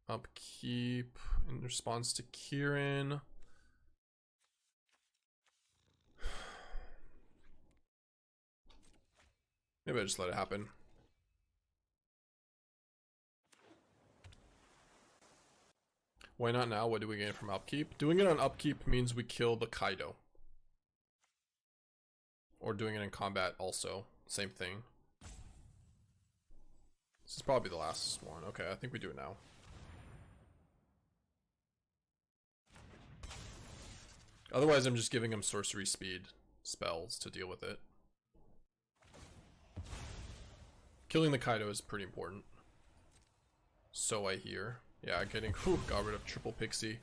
Upkeep in response to Kieran. Maybe I just let it happen. Why not now? What do we gain from upkeep? Doing it on upkeep means we kill the Kaido. Or doing it in combat also. Same thing. This is probably the last one. Okay, I think we do it now. Otherwise, I'm just giving him sorcery speed spells to deal with it. Killing the Kaido is pretty important. So I hear. Yeah, getting got rid of triple pixie.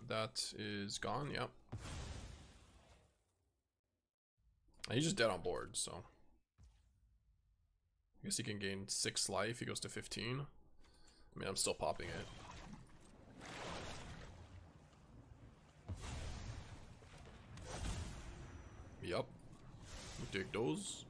That is gone, yep. He's just dead on board, so I guess he can gain 6 life. He goes to 15. I mean, I'm still popping it. Yup. Dig those.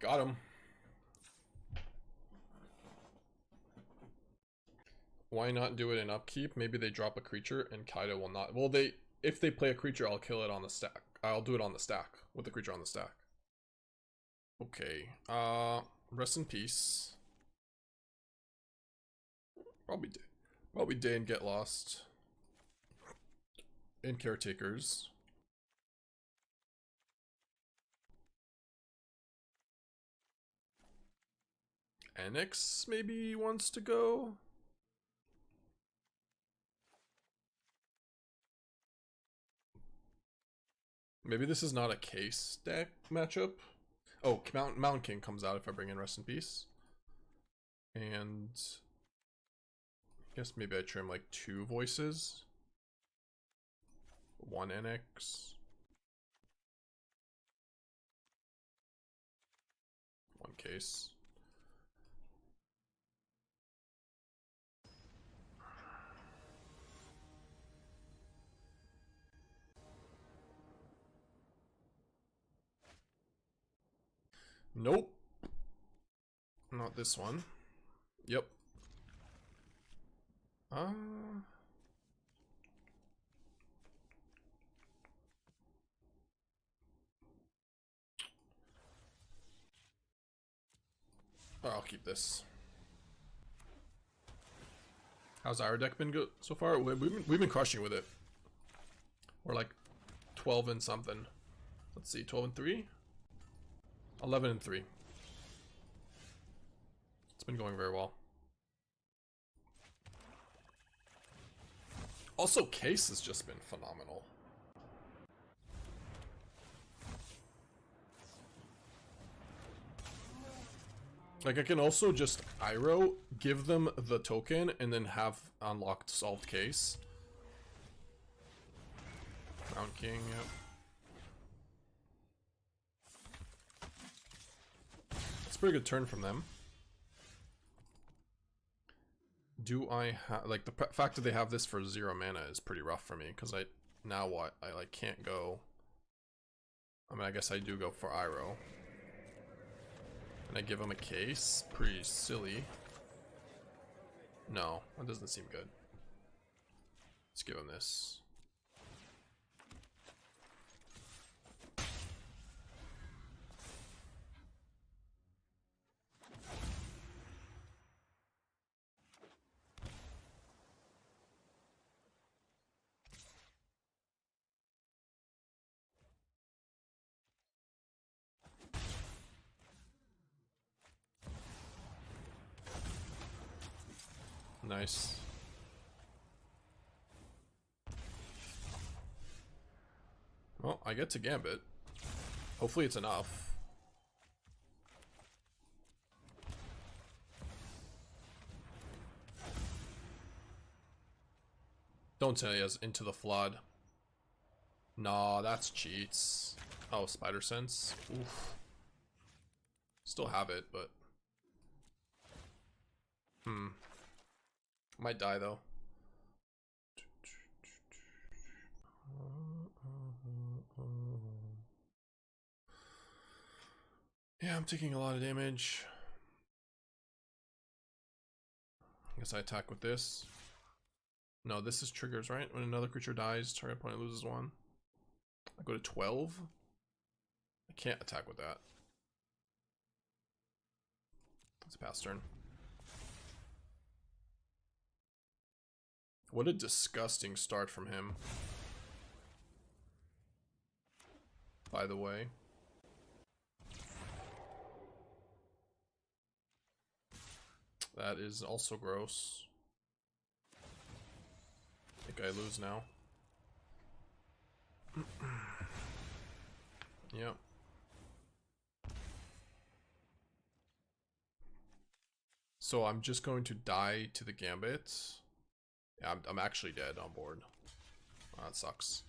Got him. Why not do it in upkeep? Maybe they drop a creature and Kaido will not. Well, if they play a creature, I'll kill it on the stack. I'll do it on the stack with the creature on the stack. Okay. Rest in peace. Probably day and get lost. In caretakers. Annex maybe wants to go. Maybe this is not a case deck matchup. Oh, Mountain King comes out if I bring in Rest in Peace. And I guess maybe I trim like 2 voices. 1 Annex. 1 case. Nope. Not this one. Yep. I'll keep this. How's our deck been good so far? We've been crushing with it. We're like 12 and something. Let's see, 12 and 3? 11 and 3. It's been going very well. Also, Case has just been phenomenal. Like, I can also just Iroh, give them the token, and then have unlocked solved Case. Crown King, yep. Pretty good turn from them. Do I have like the fact that they have this for 0 mana is pretty rough for me because now what I like can't go. I mean, I guess I do go for Iroh and I give him a case. Pretty silly. No, that doesn't seem good. Let's give him this. Nice. Well, I get to Gambit. Hopefully it's enough. Don't tell he has Into the Flood. Nah, that's cheats. Oh, Spider Sense. Oof. Still have it, but... Might die, though. Yeah, I'm taking a lot of damage. I guess I attack with this. No, this is triggers, right? When another creature dies, target opponent loses 1. I go to 12. I can't attack with that. It's pass turn. What a disgusting start from him. By the way. That is also gross. I think I lose now. Yep. So I'm just going to die to the Gambit. Yeah, I'm actually dead on board. Oh, that sucks.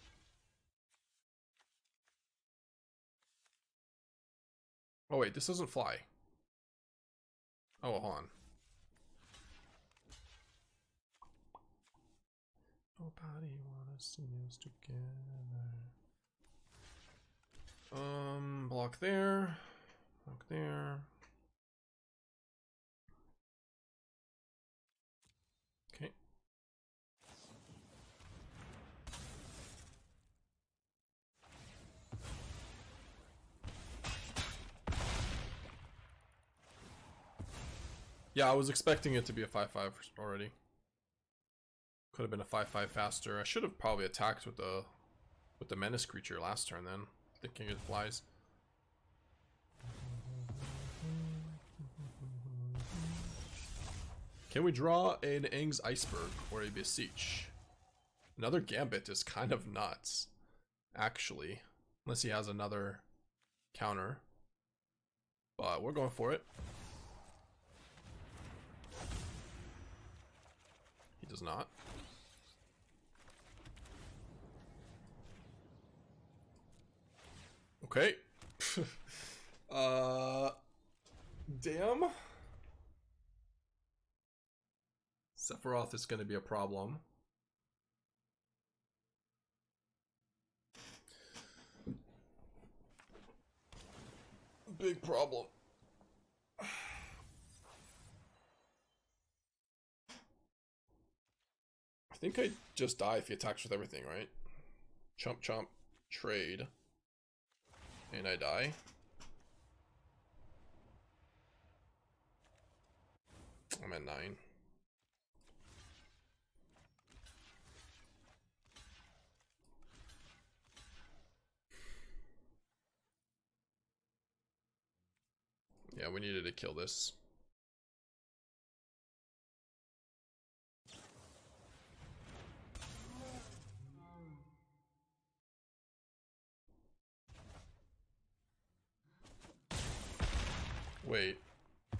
Oh wait, this doesn't fly. Oh, hold on. Nobody wanna see us together. Block there. Block there. Okay. Yeah, I was expecting it to be a 5/5 already. Could have been a 5/5 faster. I should have probably attacked with the menace creature last turn then, thinking it flies. Can we draw an Aang's Iceberg or a Beseech? Another Gambit is kind of nuts, actually, unless he has another counter. But we're going for it. He does not. Okay. Damn. Sephiroth is going to be a problem. Big problem. I think I just die if he attacks with everything, right? Chomp chomp, trade. And I die. I'm at 9. Yeah, we needed to kill this. Wait. I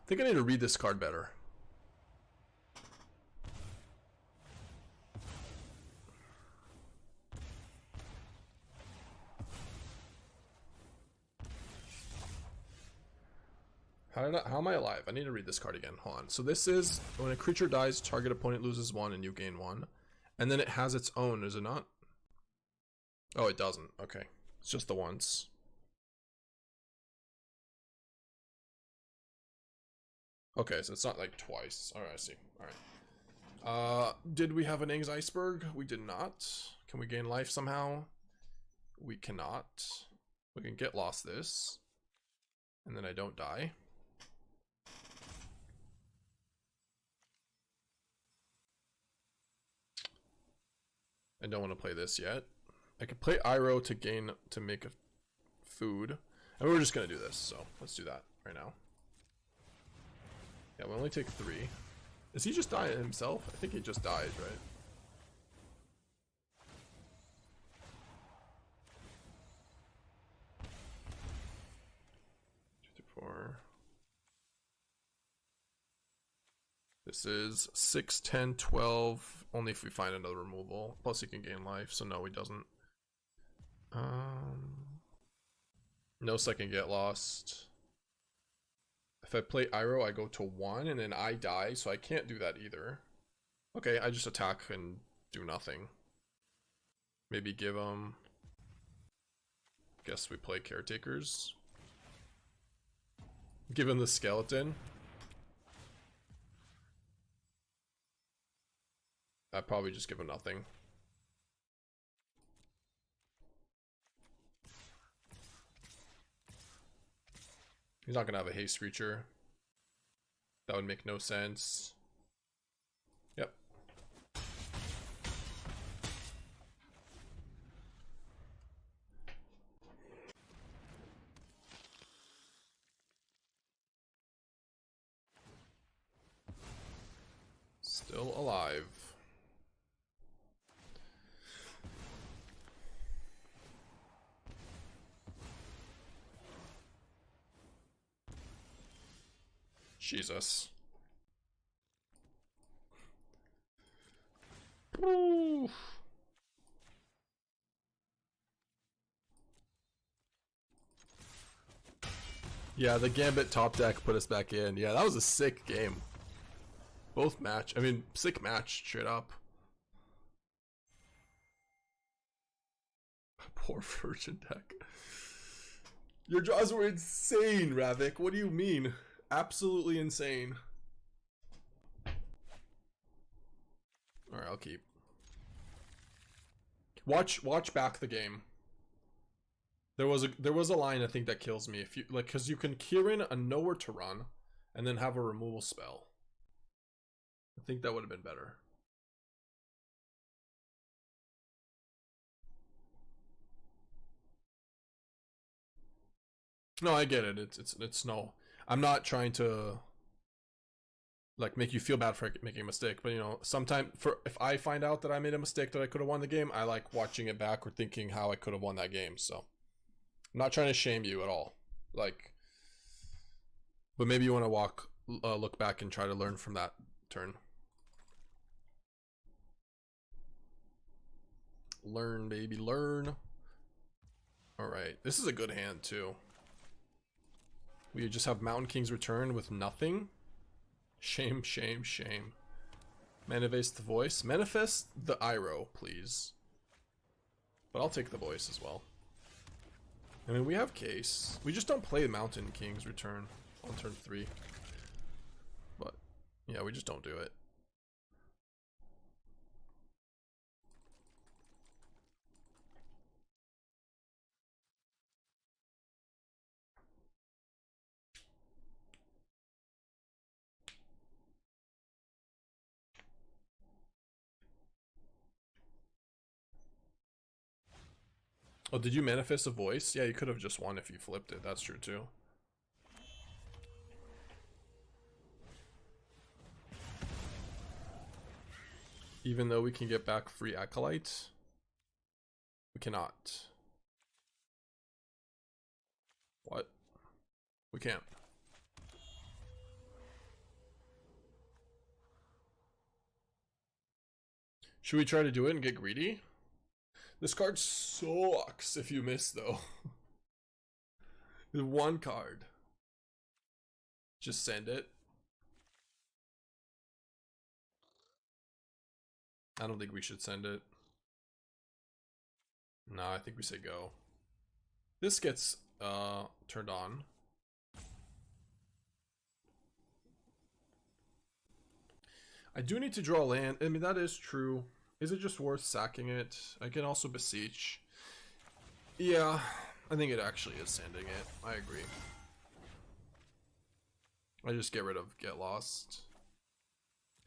think I need to read this card better. How am I alive? I need to read this card again. Hold on. So this is when a creature dies, target opponent loses 1 and you gain 1. And then it has its own, is it not? Oh, it doesn't. Okay. It's just the once. Okay, so it's not like twice. Alright, I see. Alright. Did we have an Aang's Iceberg? We did not. Can we gain life somehow? We cannot. We can get lost this. And then I don't die. I don't want to play this yet. I could play Iroh to make a food. And we're just gonna do this, so let's do that right now. Yeah, we only take 3. Is he just dying himself? I think he just died, right? This is 6, 10, 12. Only if we find another removal. Plus he can gain life, so no, he doesn't. No second get lost. If I play Iroh, I go to 1 and then I die, so I can't do that either. Okay, I just attack and do nothing. Maybe give him... Guess we play Caretakers. Give him the skeleton. I'd probably just give him nothing. He's not gonna have a haste creature. That would make no sense. Yep. Still alive. Jesus. Oof. Yeah, the Gambit top deck put us back in. Yeah, that was a sick game. Both match. I mean, sick match, straight up. Poor Virgin deck. Your draws were insane, Ravik. What do you mean? Absolutely insane. Alright, I'll keep. Watch back the game. There was a line I think that kills me. If you like, cause you can Kieran a nowhere to run and then have a removal spell. I think that would have been better. No, I get it. It's no. I'm not trying to like make you feel bad for making a mistake, but you know, sometime if I find out that I made a mistake that I could have won the game, I like watching it back or thinking how I could have won that game. So I'm not trying to shame you at all. Like, but maybe you want to look back and try to learn from that turn. Learn, baby, learn. All right, this is a good hand too. We just have Mountain King's Return with nothing. Shame, shame, shame. Manifest the voice. Manifest the Iroh, please. But I'll take the voice as well. I mean, we have case. We just don't play Mountain King's Return on turn 3. But, yeah, we just don't do it. Oh, did you manifest a voice? Yeah, you could have just won if you flipped it. That's true too. Even though we can get back free Acolyte, we cannot. What? We can't. Should we try to do it and get greedy? This card sucks if you miss, though. There's one card. Just send it. I don't think we should send it. Nah, I think we say go. This gets turned on. I do need to draw land. I mean, that is true. Is it just worth sacking it? I can also beseech. Yeah, I think it actually is sending it. I agree. I just get rid of Get Lost.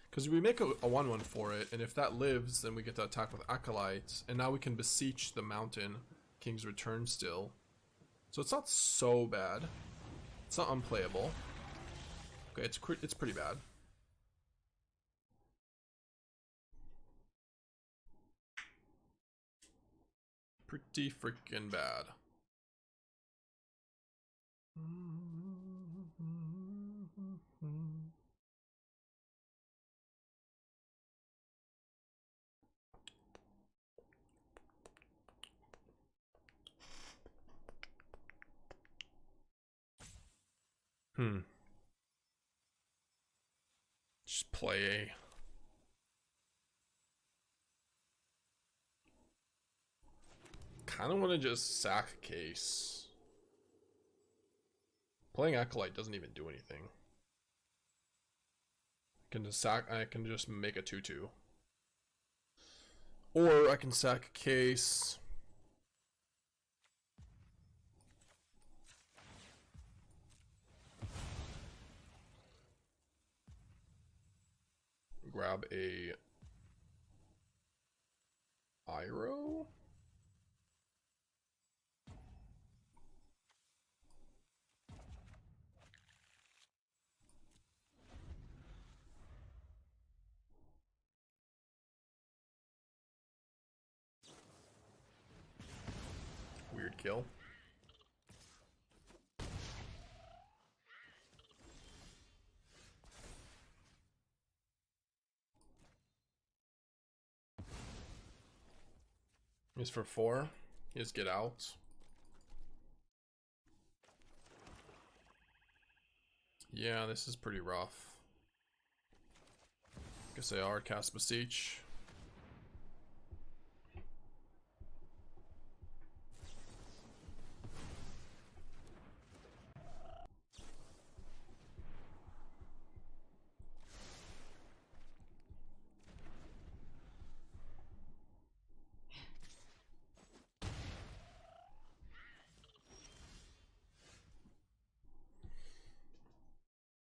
Because we make a 1/1 for it, and if that lives, then we get to attack with Acolyte, and now we can beseech the Mountain King's Return still. So it's not so bad. It's not unplayable. Okay, it's pretty bad. Pretty freaking bad. Just play. Kind of want to just sack a case. Playing Acolyte doesn't even do anything. I can just make a 2/2. Or I can sack a case. Grab a Iroh. Weird kill. He's for 4. He's get out. Yeah, this is pretty rough. Guess they are cast Beseech.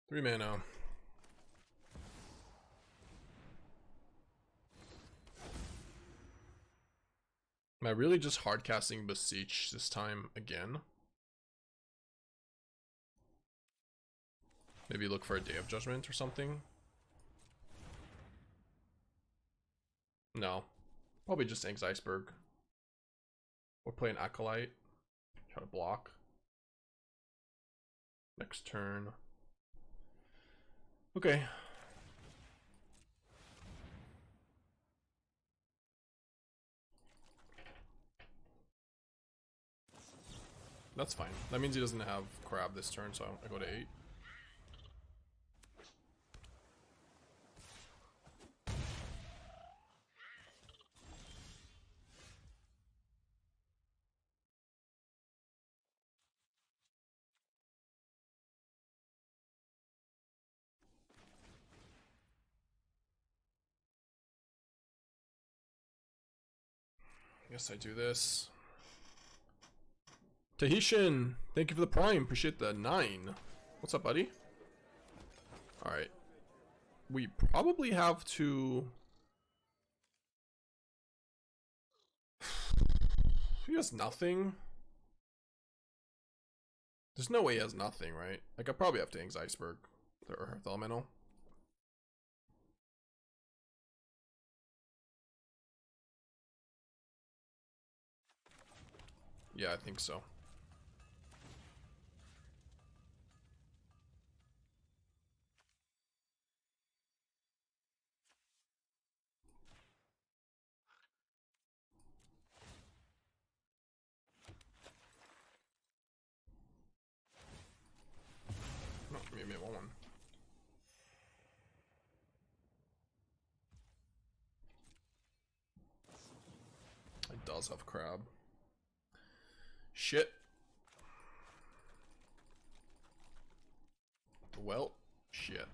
Three mana. Am I really just hard casting Beseech this time again? Maybe look for a Day of Judgment or something? No. Probably just Aang's Iceberg. Or play an Acolyte. Try to block. Next turn. Okay. That's fine. That means he doesn't have crab this turn, so I go to 8. Guess I do this. Tahitian, thank you for the prime. Appreciate the 9. What's up, buddy? Alright. We probably have to... He has nothing. There's no way he has nothing, right? Like, I probably have to Aang's Iceberg. The Earth Elemental. Yeah, I think so. No, maybe I want one. It does have crab. Shit. Well, shit.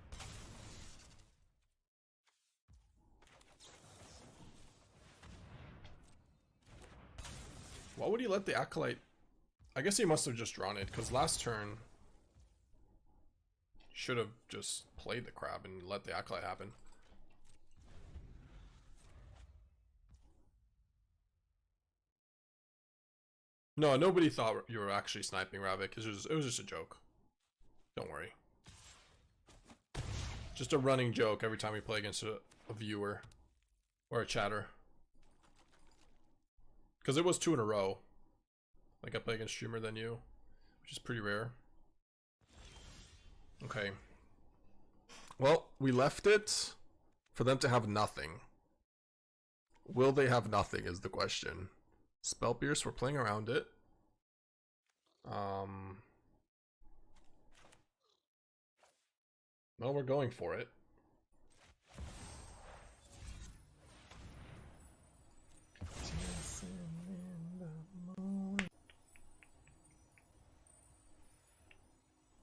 Why would he let the Acolyte? I guess he must have just drawn it, because last turn should have just played the crab and let the Acolyte happen. No, nobody thought you were actually sniping Ravik. It was just a joke. Don't worry. Just a running joke every time we play against a viewer or a chatter. Because it was 2 in a row. Like I play against streamer than you, which is pretty rare. Okay. Well, we left it for them to have nothing. Will they have nothing is the question. Spell Pierce, we're playing around it. Well, we're going for it.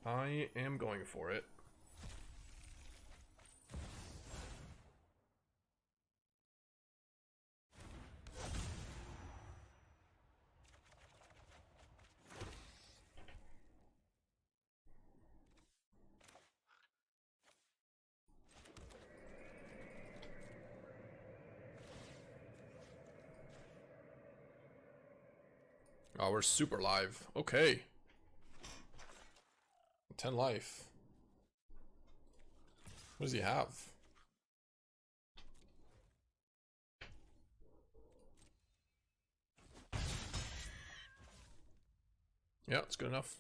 I am going for it. Oh, we're super live. Okay. 10 life. What does he have? Yeah, it's good enough.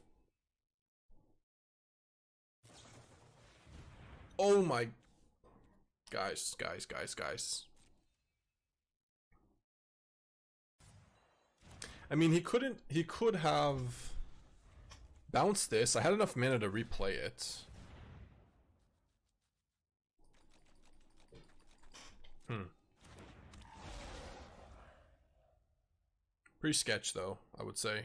Oh my... Guys. I mean, he could have bounced this. I had enough mana to replay it. Pretty sketch though, I would say.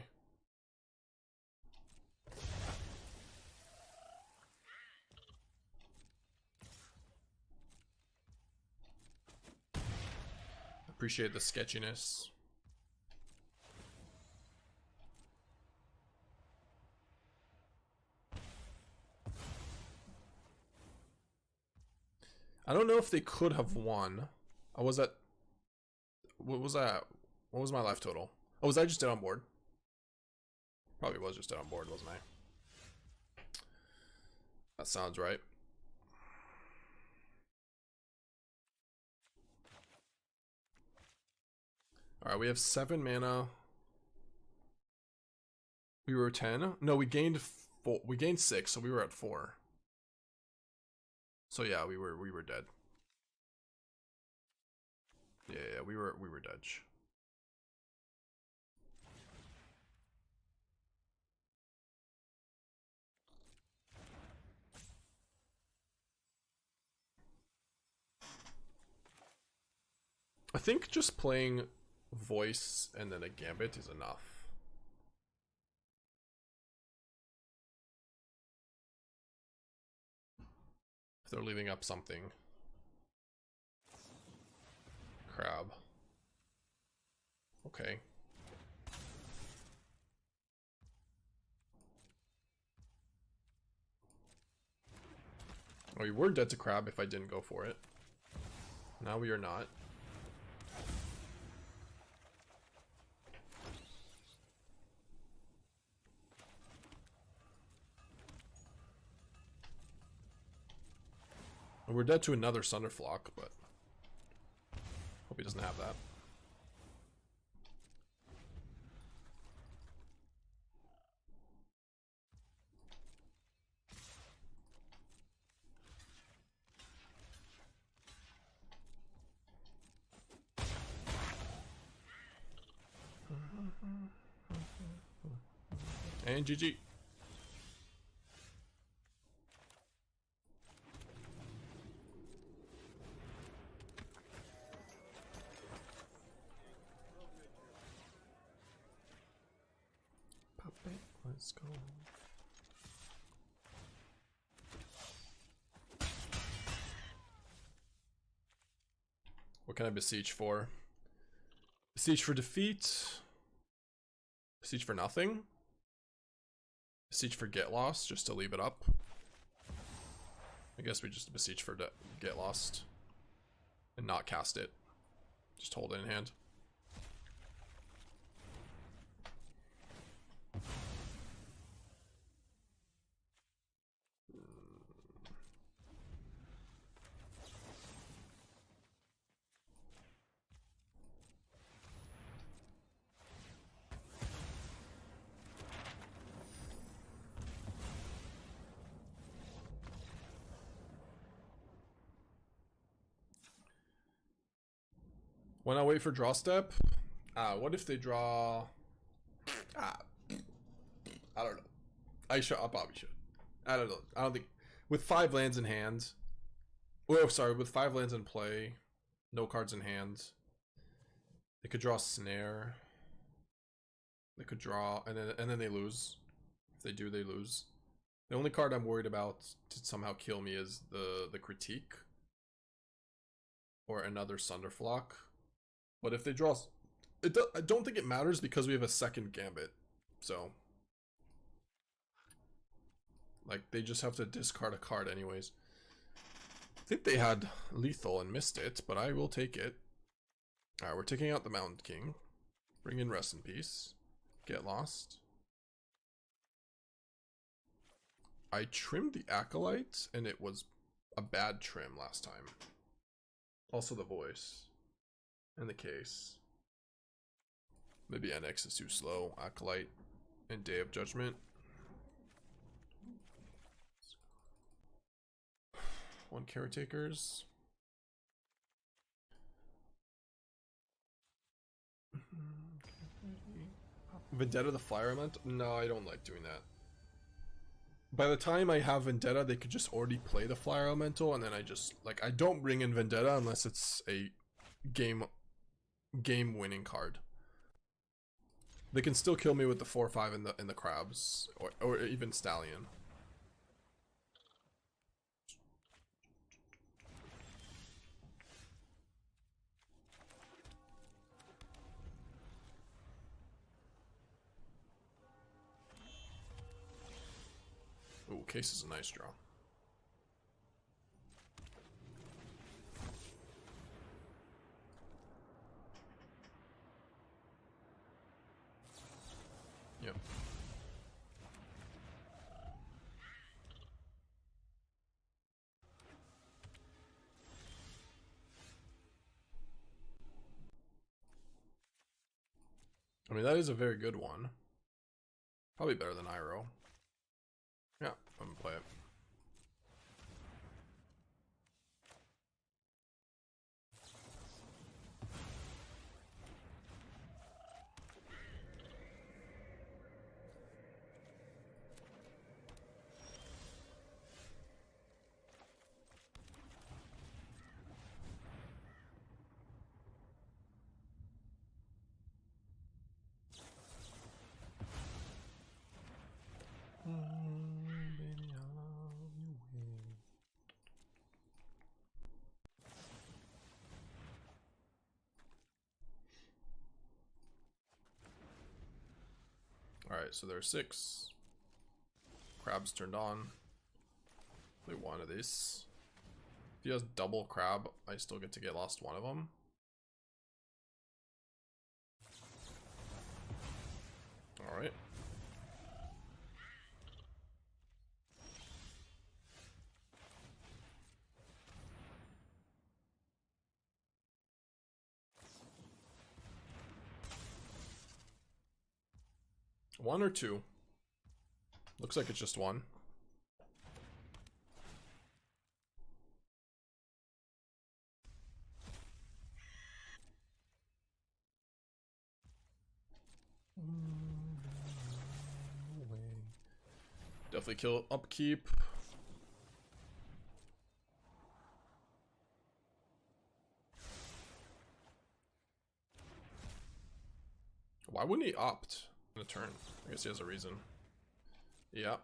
Appreciate the sketchiness. I don't know if they could have won. I was at... What was that? What was my life total? Oh, was I just dead on board? Probably was just dead on board, wasn't I? That sounds right. Alright, we have 7 mana. We were 10. No, we gained 4. We gained 6, so we were at 4. So yeah, we were dead. Yeah, we were dead. I think just playing voice and then a Gambit is enough. If they're leaving up something. Crab. Okay. Oh, we were dead to crab if I didn't go for it. Now we are not. We're dead to another Sunderflock, but hope he doesn't have that. And GG. Let's go. What can I beseech for? Beseech for defeat. Beseech for nothing. Beseech for get lost, just to leave it up. I guess we just beseech for get lost and not cast it. Just hold it in hand. When I wait for draw step, what if they draw? I don't know. I probably should. I don't know. I don't think with 5 lands in hand. Oh, sorry, with 5 lands in play, no cards in hand. They could draw Snare. They could draw, and then they lose. If they do, they lose. The only card I'm worried about to somehow kill me is the Critique. Or another Sunderflock. But if they draw... I don't think it matters because we have a second Gambit. So... like, they just have to discard a card anyways. I think they had Lethal and missed it, but I will take it. Alright, we're taking out the Mountain King. Bring in Rest in Peace. Get Lost. I trimmed the Acolyte, and it was a bad trim last time. Also the voice. And the case. Maybe Annex is too slow. Acolyte and Day of Judgment. One Caretakers. Vendetta the Fire Element? No, I don't like doing that. By the time I have Vendetta, they could just already play the Flyer Elemental, and then I just, like, I don't bring in Vendetta unless it's a game-winning card. They can still kill me with the 4/5 in the crabs, or even Stallion. Ooh, Case is a nice draw. Yep. I mean, that is a very good one. Probably better than Iroh. Yeah, I'm gonna play it. Alright, so there are 6. Crabs turned on. Play one of these. If he has double crab, I still get to get lost one of them. Alright. One or two? Looks like it's just one. Definitely kill upkeep. Why wouldn't he opt in a turn? I guess he has a reason. Yeah.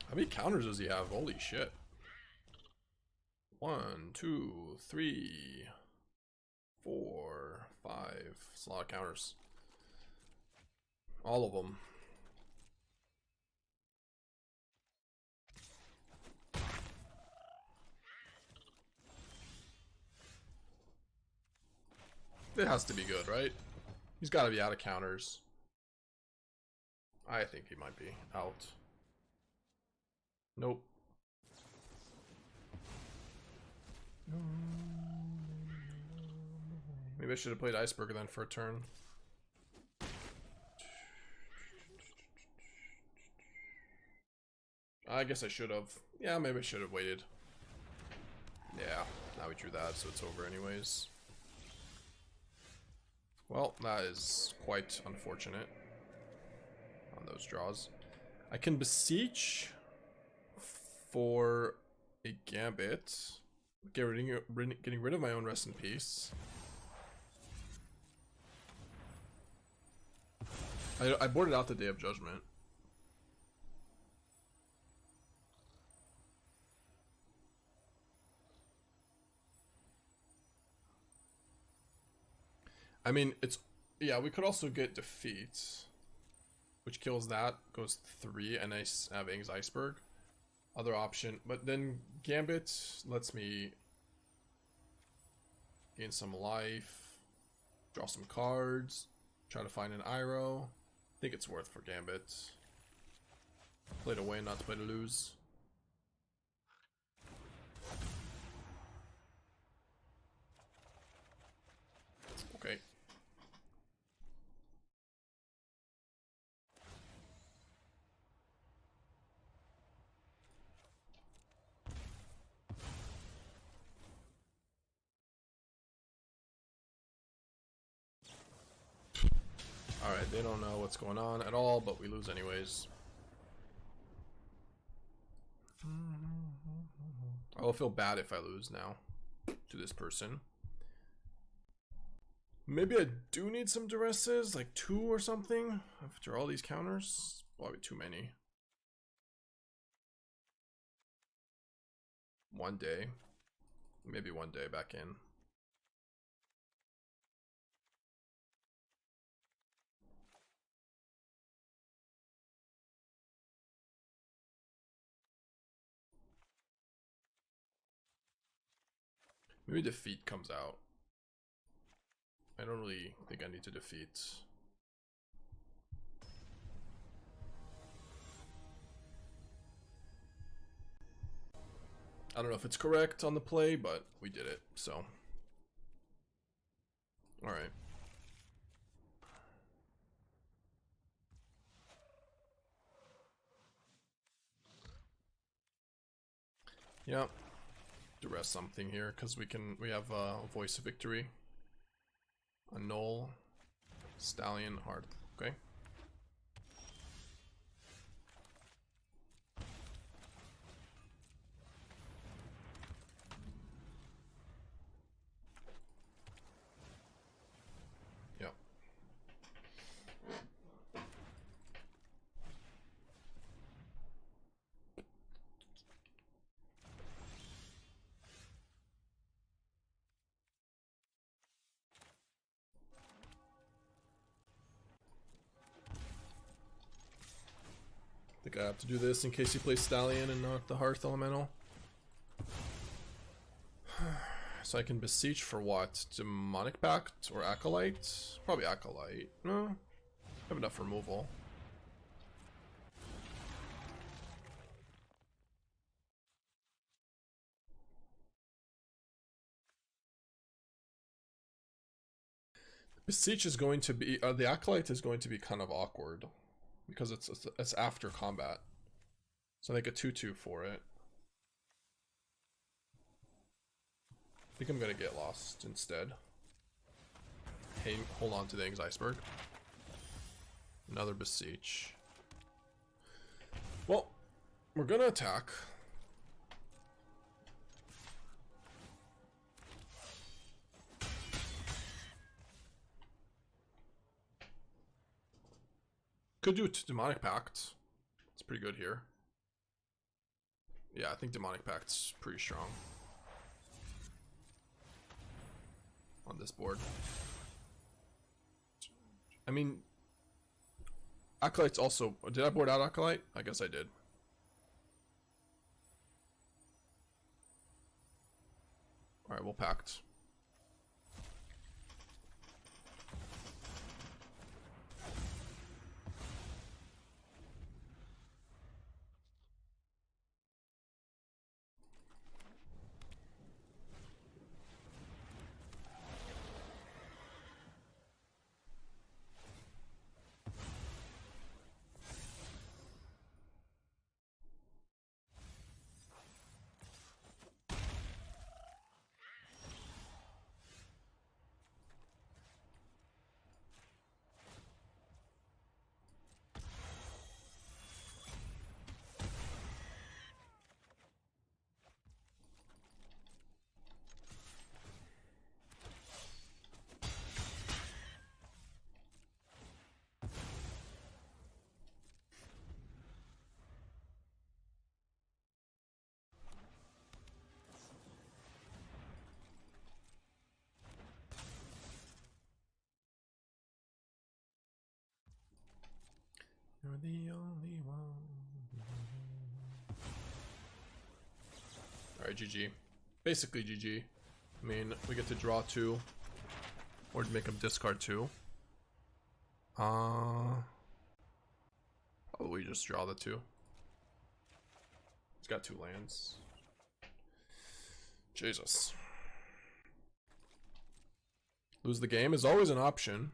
How many counters does he have? Holy shit. 1, 2, 3, 4, 5. It's a lot of counters. All of them. It has to be good, right? He's got to be out of counters. I think he might be out. Nope. Maybe I should have played Iceberg then for a turn. I guess I should have. Yeah, maybe I should have waited. Yeah, now we drew that, so it's over anyways. Well, that is quite unfortunate on those draws. I can Beseech for a Gambit. Getting rid of my own Rest in Peace. I boarded out the Day of Judgment. I mean, it's... Yeah, we could also get Defeat, which kills that, goes 3, and I have Aang's Iceberg. Other option, but then Gambit lets me gain some life, draw some cards, try to find an Iroh. I think it's worth for Gambit. Play to win, not to play to lose. Okay. Alright, they don't know what's going on at all, but we lose anyways. I will feel bad if I lose now to this person. Maybe I do need some Duresses, like 2 or something, after all these counters. Probably too many. One day. Maybe one day back in. Maybe Defeat comes out. I don't really think I need to defeat. I don't know if it's correct on the play, but we did it, so. Alright. Yeah. Duress something here, because we have Voice of Victory. Annul. Stallion, Hearth. Okay. Yep. I think I have to do this in case he plays Stallion and not the Hearth Elemental. So I can Beseech for what? Demonic Pact or Acolyte? Probably Acolyte. No. I have enough removal. Beseech is going to be... the Acolyte is going to be kind of awkward. Because it's after combat. So I think a 2/2 for it. I think I'm gonna get lost instead. Hey, hold on to the Aang's Iceberg. Another Beseech. Well, we're gonna attack. Could do Demonic Pact. It's pretty good here. Yeah, I think Demonic Pact's pretty strong on this board. I mean, Acolyte's also... Did I board out Acolyte? I guess I did. Alright, we'll Pact. You're the only one. Alright, GG. Basically GG. I mean, we get to draw 2. Or make him discard 2. Probably just draw the 2. He's got 2 lands. Jesus. Lose the game is always an option.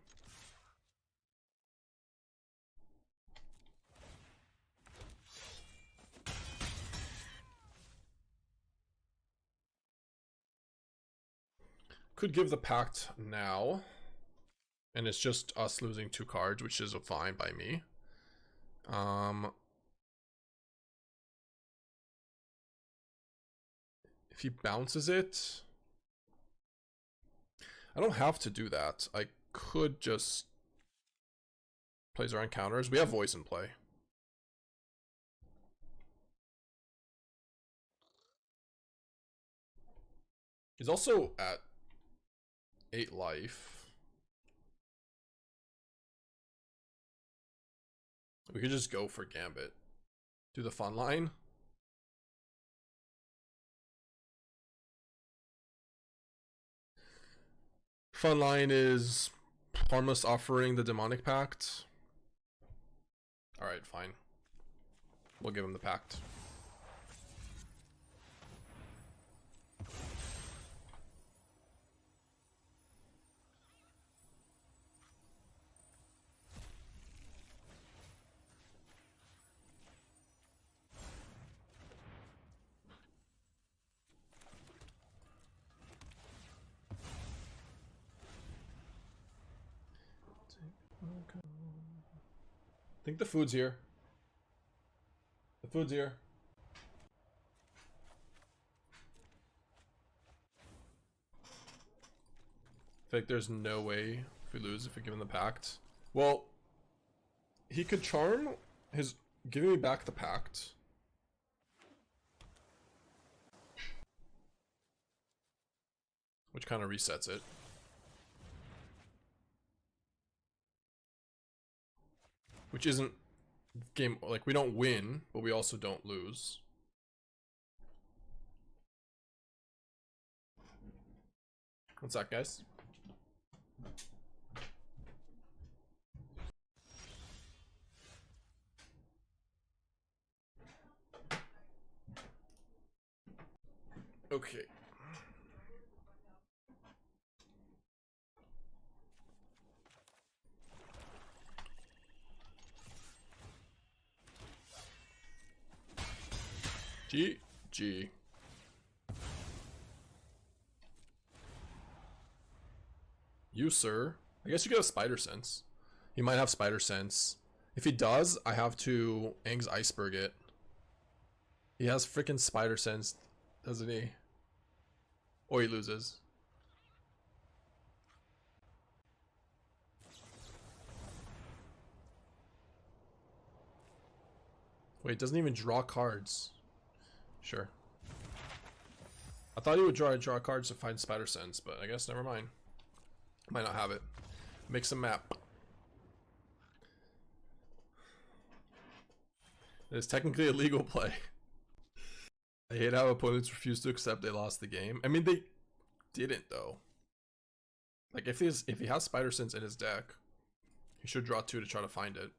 Could give the pact now. And it's just us losing 2 cards, which is fine by me. If he bounces it, I don't have to do that. I could just plays our encounters. We have voice in play. He's also at 8 life. We could just go for Gambit. Do the fun line. Fun line is Harmless Offering the Demonic Pact. Alright, fine. We'll give him the pact. I think the food's here. The food's here. I feel like there's no way if we lose if we give him the pact. Well, he could charm his giving me back the pact. Which kind of resets it. Which isn't game, like we don't win, but we also don't lose. What's that, guys? Okay. GG. You, sir. I guess you get a Spider Sense. He might have Spider Sense. If he does, I have to Aang's Iceberg it. He has freaking Spider Sense, doesn't he? Or he loses. Wait, it doesn't even draw cards. Sure. I thought he would draw cards to find Spider Sense, but I guess never mind. Might not have it. Mix a map. It's technically a legal play. I hate how opponents refuse to accept they lost the game. I mean, they didn't though. Like if he has Spider Sense in his deck, he should draw 2 to try to find it.